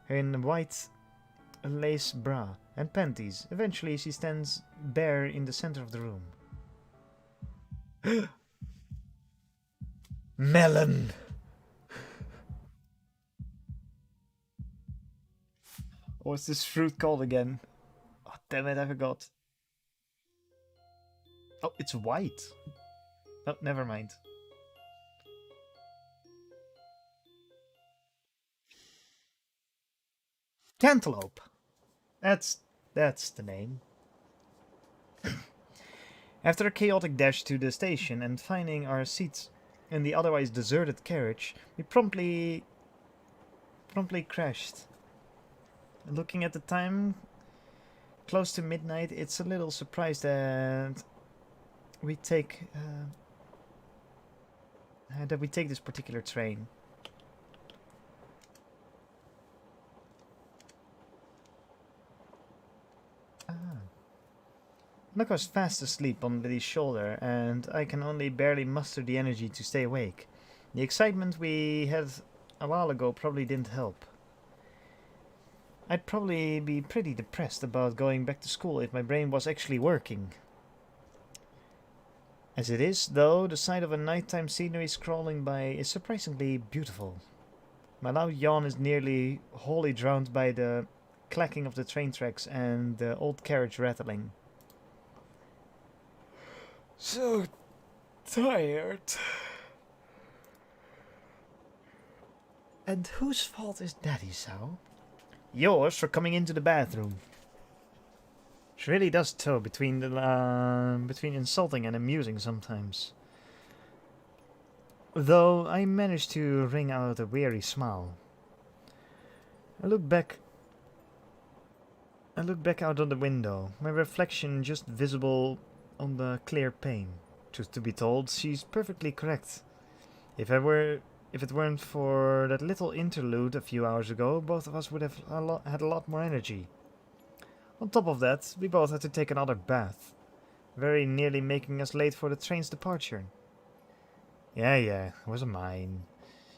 her in a white lace bra and panties. Eventually she stands bare in the center of the room. Melon! What's this fruit called again? Oh, damn it, I forgot. Oh, it's white. Oh, never mind. Cantaloupe. That's the name. After a chaotic dash to the station and finding our seats in the otherwise deserted carriage, we promptly crashed. Looking at the time, close to midnight, it's a little surprised that we take this particular train. Noko's fast asleep on Lily's shoulder, and I can only barely muster the energy to stay awake. The excitement we had a while ago probably didn't help. I'd probably be pretty depressed about going back to school if my brain was actually working. As it is, though, the sight of a nighttime scenery scrolling by is surprisingly beautiful. My loud yawn is nearly wholly drowned by the clacking of the train tracks and the old carriage rattling. So tired. And whose fault is that, Isao? Yours for coming into the bathroom. She really does toe between between insulting and amusing sometimes. Though I managed to wring out a weary smile. I look back out on the window, my reflection just visible on the clear pane. Truth to be told, she's perfectly correct. If it weren't for that little interlude a few hours ago, both of us would have had a lot more energy. On top of that, we both had to take another bath, very nearly making us late for the train's departure. Yeah, it wasn't mine.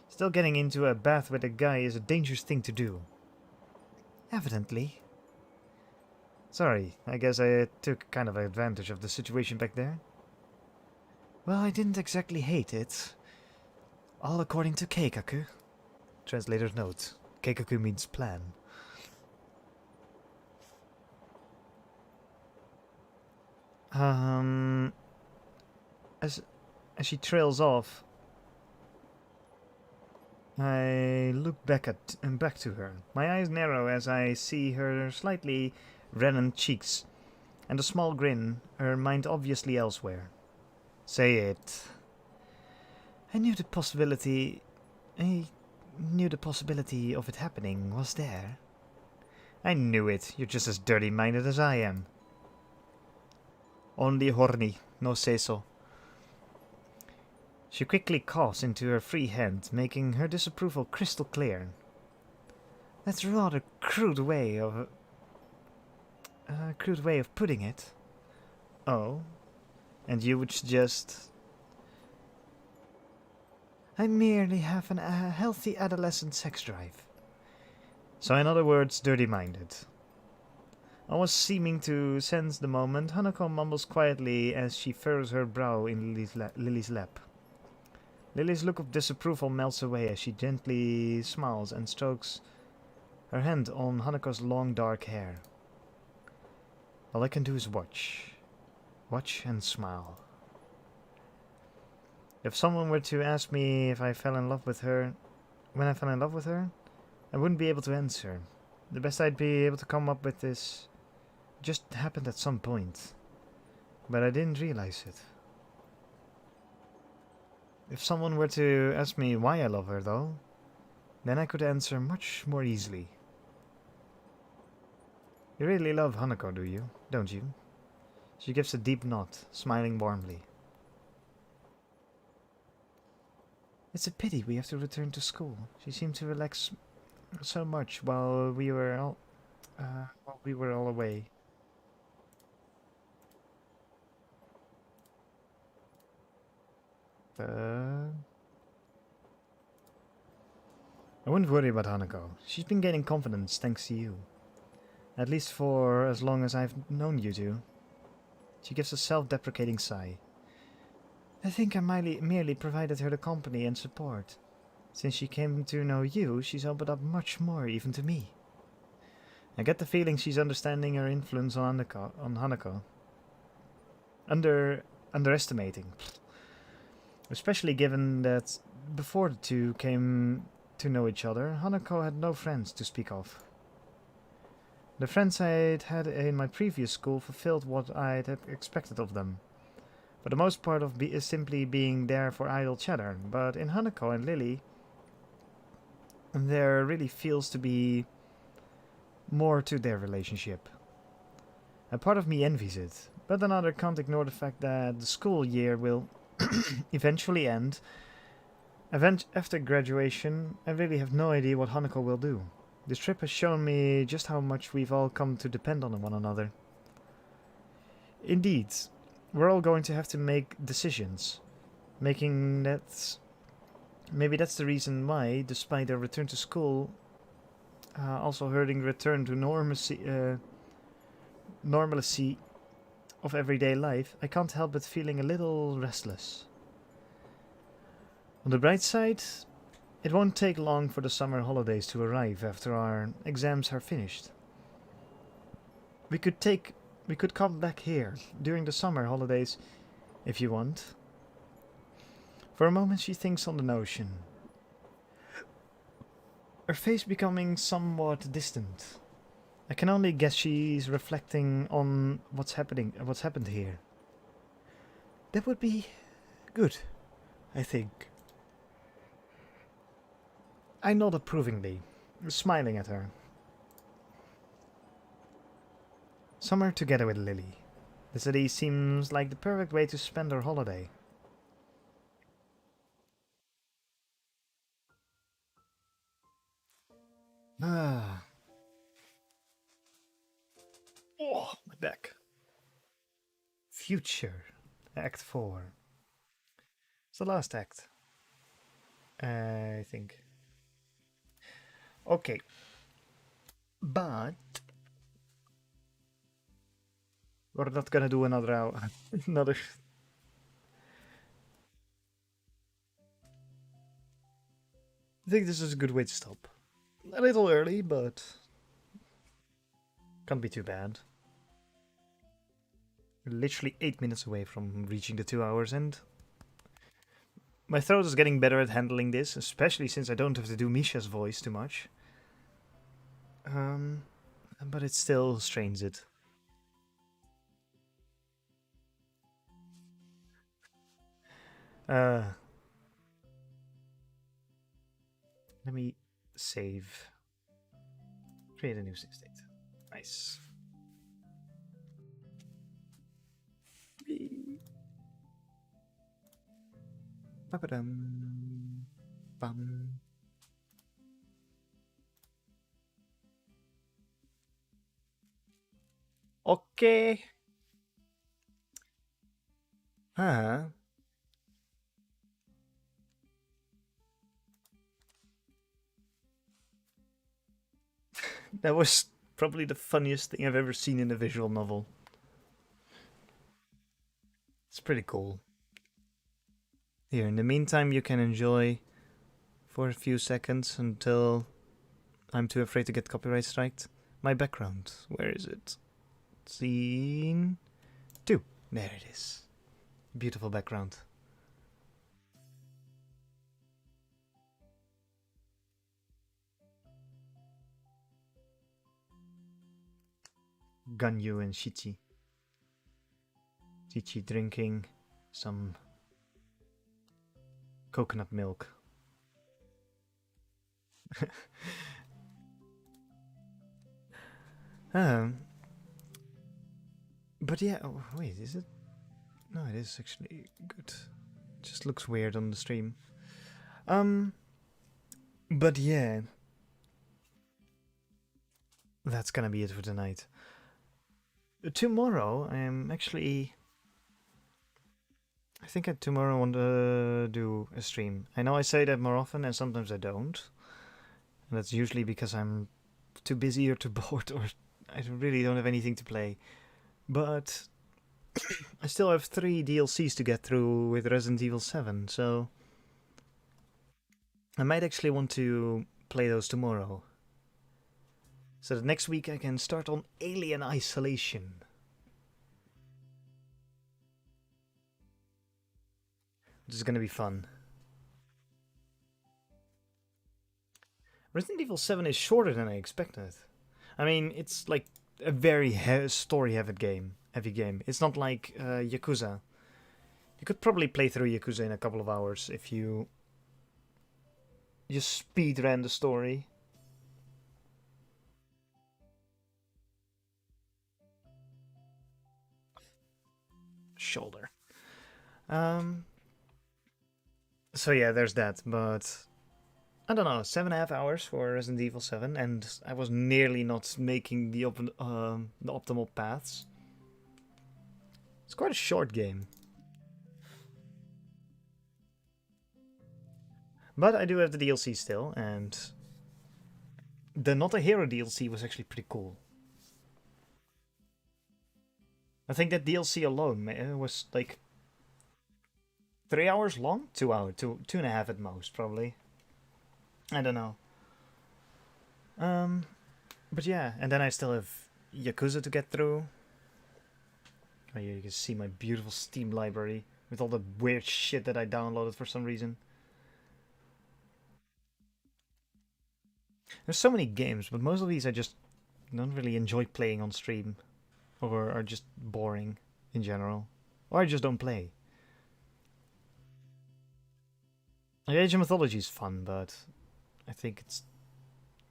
Still, getting into a bath with a guy is a dangerous thing to do. Evidently. Sorry, I guess I took kind of advantage of the situation back there. Well, I didn't exactly hate it. All according to Keikaku. Translator's note. Keikaku means plan. As she trails off, I look back to her. My eyes narrow as I see her slightly reddened cheeks and a small grin, her mind obviously elsewhere. Say it. I knew the possibility of it happening was there. I knew it. You're just as dirty-minded as I am. Only horny, no say so. She quickly coughs into her free hand, making her disapproval crystal clear. That's a rather crude way of putting it. Oh, and you would suggest? I merely have a healthy adolescent sex drive. So in other words, dirty-minded. Almost seeming to sense the moment, Hanako mumbles quietly as she furrows her brow in Lily's lap. Lily's look of disapproval melts away as she gently smiles and strokes her hand on Hanako's long dark hair. All I can do is watch. Watch and smile. If someone were to ask me if I fell in love with her, when I fell in love with her, I wouldn't be able to answer. The best I'd be able to come up with is just happened at some point, but I didn't realize it. If someone were to ask me why I love her, though, then I could answer much more easily. You really love Hanako, do you? Don't you? She gives a deep nod, smiling warmly. It's a pity we have to return to school. She seemed to relax so much while we were all away. I wouldn't worry about Hanako. She's been gaining confidence thanks to you. At least for as long as I've known you two. She gives a self-deprecating sigh. I think I merely provided her the company and support. Since she came to know you, she's opened up much more, even to me. I get the feeling she's understanding her influence on Hanako. Underestimating. Especially given that before the two came to know each other, Hanako had no friends to speak of. The friends I'd had in my previous school fulfilled what I'd expected of them. For the most part is simply being there for idle chatter, but in Hanako and Lilly, there really feels to be more to their relationship. A part of me envies it, but another can't ignore the fact that the school year will eventually end. After graduation, I really have no idea what Hanako will do. This trip has shown me just how much we've all come to depend on one another. Indeed, we're all going to have to make decisions. Maybe that's the reason why, despite our return to school, also hurting return to normalcy of everyday life, I can't help but feeling a little restless. On the bright side, it won't take long for the summer holidays to arrive after our exams are finished. We could come back here during the summer holidays if you want. For a moment she thinks on the notion. her face becoming somewhat distant. I can only guess she's reflecting on what's happened here. That would be good, I think. I nod approvingly, smiling at her. Summer together with Lily. The city seems like the perfect way to spend our holiday. Ah. Oh, my back. Future. Act 4. It's the last act, I think. Okay. But we're not gonna do another hour. another. I think this is a good way to stop. A little early, but can't be too bad. We're literally 8 minutes away from reaching the 2 hours end. My throat is getting better at handling this, especially since I don't have to do Misha's voice too much. Um, but it still strains it. Uh, Let me save. Create a new save state. Nice. Bum. Okay. Huh. That was probably the funniest thing I've ever seen in a visual novel. It's pretty cool. Here, in the meantime, you can enjoy for a few seconds until I'm too afraid to get copyright striked. My background. Where is it? Scene 2. There it is. Beautiful background. Ganyu and Shichi. Shichi drinking some coconut milk. um, but yeah, oh, wait, is it? No, it is actually good. It just looks weird on the stream. But yeah, that's gonna be it for tonight. Tomorrow, I'm actually. I think tomorrow I want to do a stream. I know I say that more often, and sometimes I don't. And that's usually because I'm too busy or too bored, or I really don't have anything to play. But I still have 3 DLCs to get through with Resident Evil 7, so I might actually want to play those tomorrow. So that next week I can start on Alien Isolation. Which is going to be fun. Resident Evil 7 is shorter than I expected. I mean, it's like a very story-heavy game. It's not like Yakuza. You could probably play through Yakuza in a couple of hours if you just speed ran the story. Shoulder. So yeah, there's that, but I don't know, 7.5 hours for Resident Evil 7, and I was nearly not making the optimal paths. It's quite a short game. But I do have the DLC still, and the Not a Hero DLC was actually pretty cool. I think that DLC alone was like 3 hours long? 2 hours, 2.5 at most, probably. I don't know. But yeah, and then I still have Yakuza to get through. Oh, yeah, you can see my beautiful Steam library with all the weird shit that I downloaded for some reason. There's so many games, but most of these I just don't really enjoy playing on stream, or are just boring in general, or I just don't play. Like, Age of Mythology is fun, but I think it's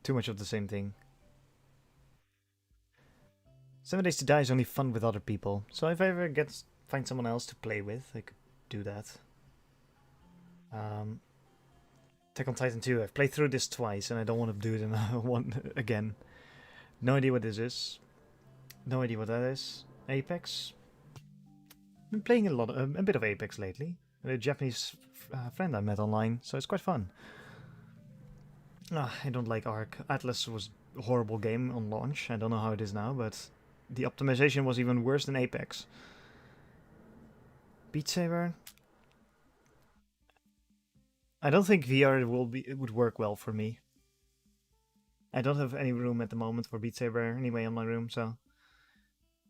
too much of the same thing. 7 Days to Die is only fun with other people, so if I ever find someone else to play with, I could do that. Um, Attack on Titan 2, I've played through this twice, and I don't want to do it another one again. No idea what this is. No idea what that is. Apex. Been playing a bit of Apex lately. A Japanese friend I met online, so it's quite fun. I don't like Ark. Atlas was a horrible game on launch. I don't know how it is now, but the optimization was even worse than Apex. Beat Saber. I don't think VR it would work well for me. I don't have any room at the moment for Beat Saber anyway in my room, so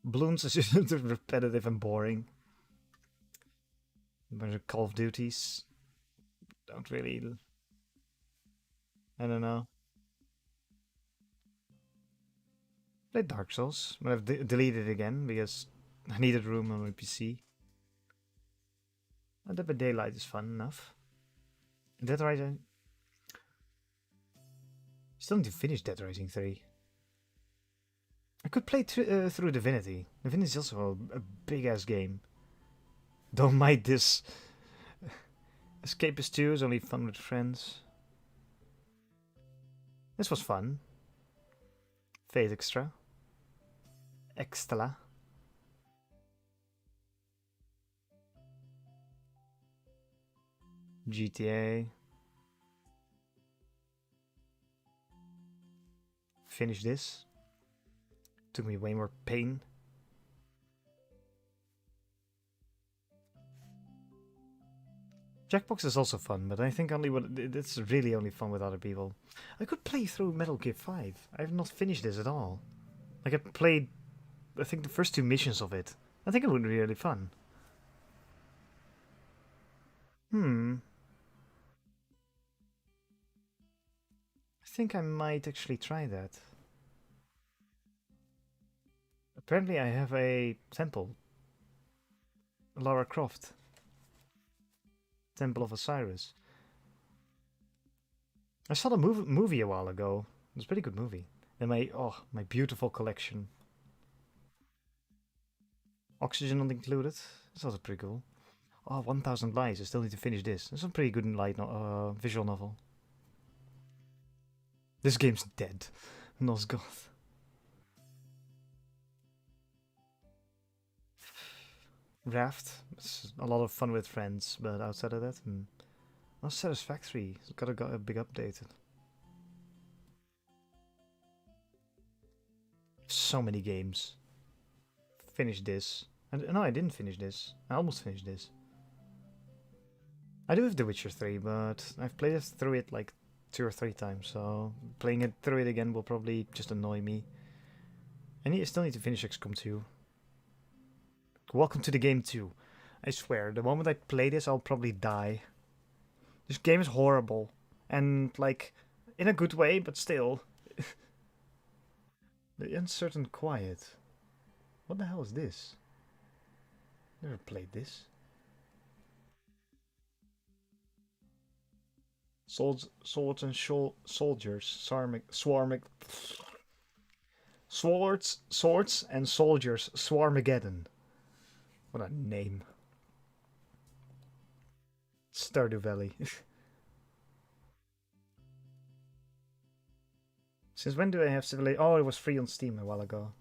Bloons is just repetitive and boring. A bunch of Call of Duties. Don't really. I don't know. Played Dark Souls, but I've deleted it again because I needed room on my PC. Dead by Daylight is fun enough. Dead Rising. Still need to finish Dead Rising 3. I could play through Divinity. Divinity is also a big ass game. Don't mind this. Escapist 2 is only fun with friends. This was fun. Fate Extra. Extra. GTA. Finish this. Took me way more pain. Jackbox is also fun, but I think it's really only fun with other people. I could play through Metal Gear 5. I have not finished this at all. Like I played, I think the first two missions of it. I think it would be really fun. I think I might actually try that. Apparently I have a temple. Lara Croft. Temple of Osiris. I saw the movie a while ago. It was a pretty good movie. And my beautiful collection. Oxygen not included. That's also pretty cool. 1000 Lies. I still need to finish this. It's a pretty good visual novel. This game's dead. Nosgoth. Raft. It's a lot of fun with friends, but outside of that, not satisfactory. It's got a big update. So many games. Finish this. No, I didn't finish this. I almost finished this. I do have The Witcher 3, but I've played through it like 2 or 3 times, so playing it through it again will probably just annoy me. I still need to finish XCOM 2. Welcome to the game 2. I swear, the moment I play this, I'll probably die. This game is horrible. And, like, in a good way, but still. The uncertain quiet. What the hell is this? Never played this. Swords and soldiers. Swords and soldiers. Swarmageddon. What a name. Stardew Valley. Since when do I have Civilization? Oh, it was free on Steam a while ago.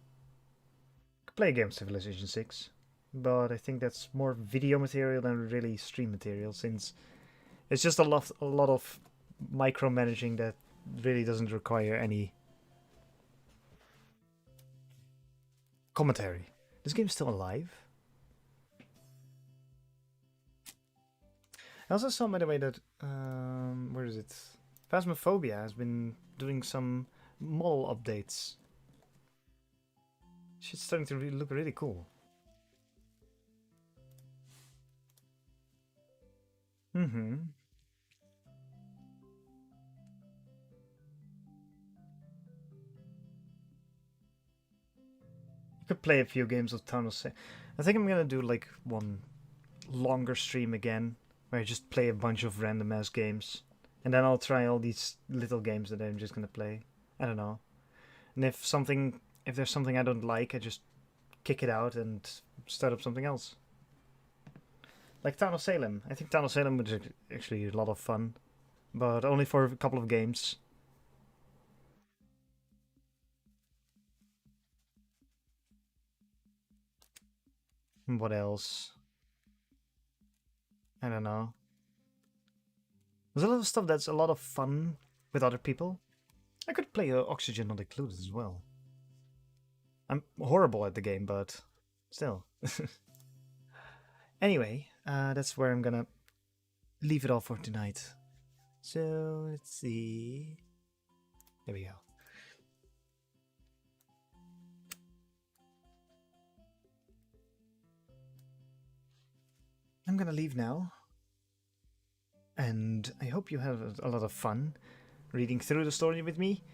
Could play a game Civilization 6. But I think that's more video material than really stream material, since it's just a lot of micromanaging that really doesn't require any commentary. This game's still alive. I also saw, by the way, that where is it? Phasmophobia has been doing some model updates. Shit's starting to look really cool. Could play a few games of Town of Salem. I think I'm gonna do like one longer stream again, where I just play a bunch of random ass games, and then I'll try all these little games that I'm just gonna play. I don't know. And if there's something I don't like, I just kick it out and start up something else. Like Town of Salem. I think Town of Salem was actually a lot of fun, but only for a couple of games. What else? I don't know. There's a lot of stuff that's a lot of fun with other people. I could play Oxygen Not Included as well. I'm horrible at the game, but still. Anyway, that's where I'm gonna leave it all for tonight. So, let's see. There we go. I'm gonna leave now. And I hope you have a lot of fun reading through the story with me.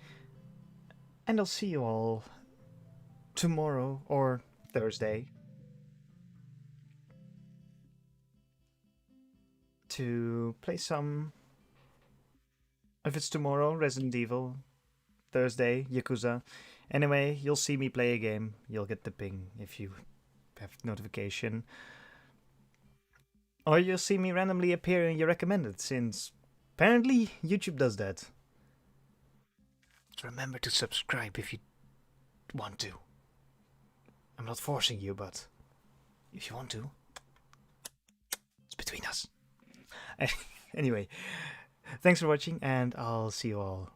And I'll see you all tomorrow or Thursday to play some. If it's tomorrow, Resident Evil. Thursday, Yakuza. Anyway, you'll see me play a game. You'll get the ping if you have notification. Or you'll see me randomly appear in your recommended, since apparently YouTube does that. Remember to subscribe if you want to. I'm not forcing you, but if you want to, it's between us. Anyway, thanks for watching, and I'll see you all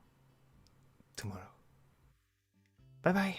tomorrow. Bye bye.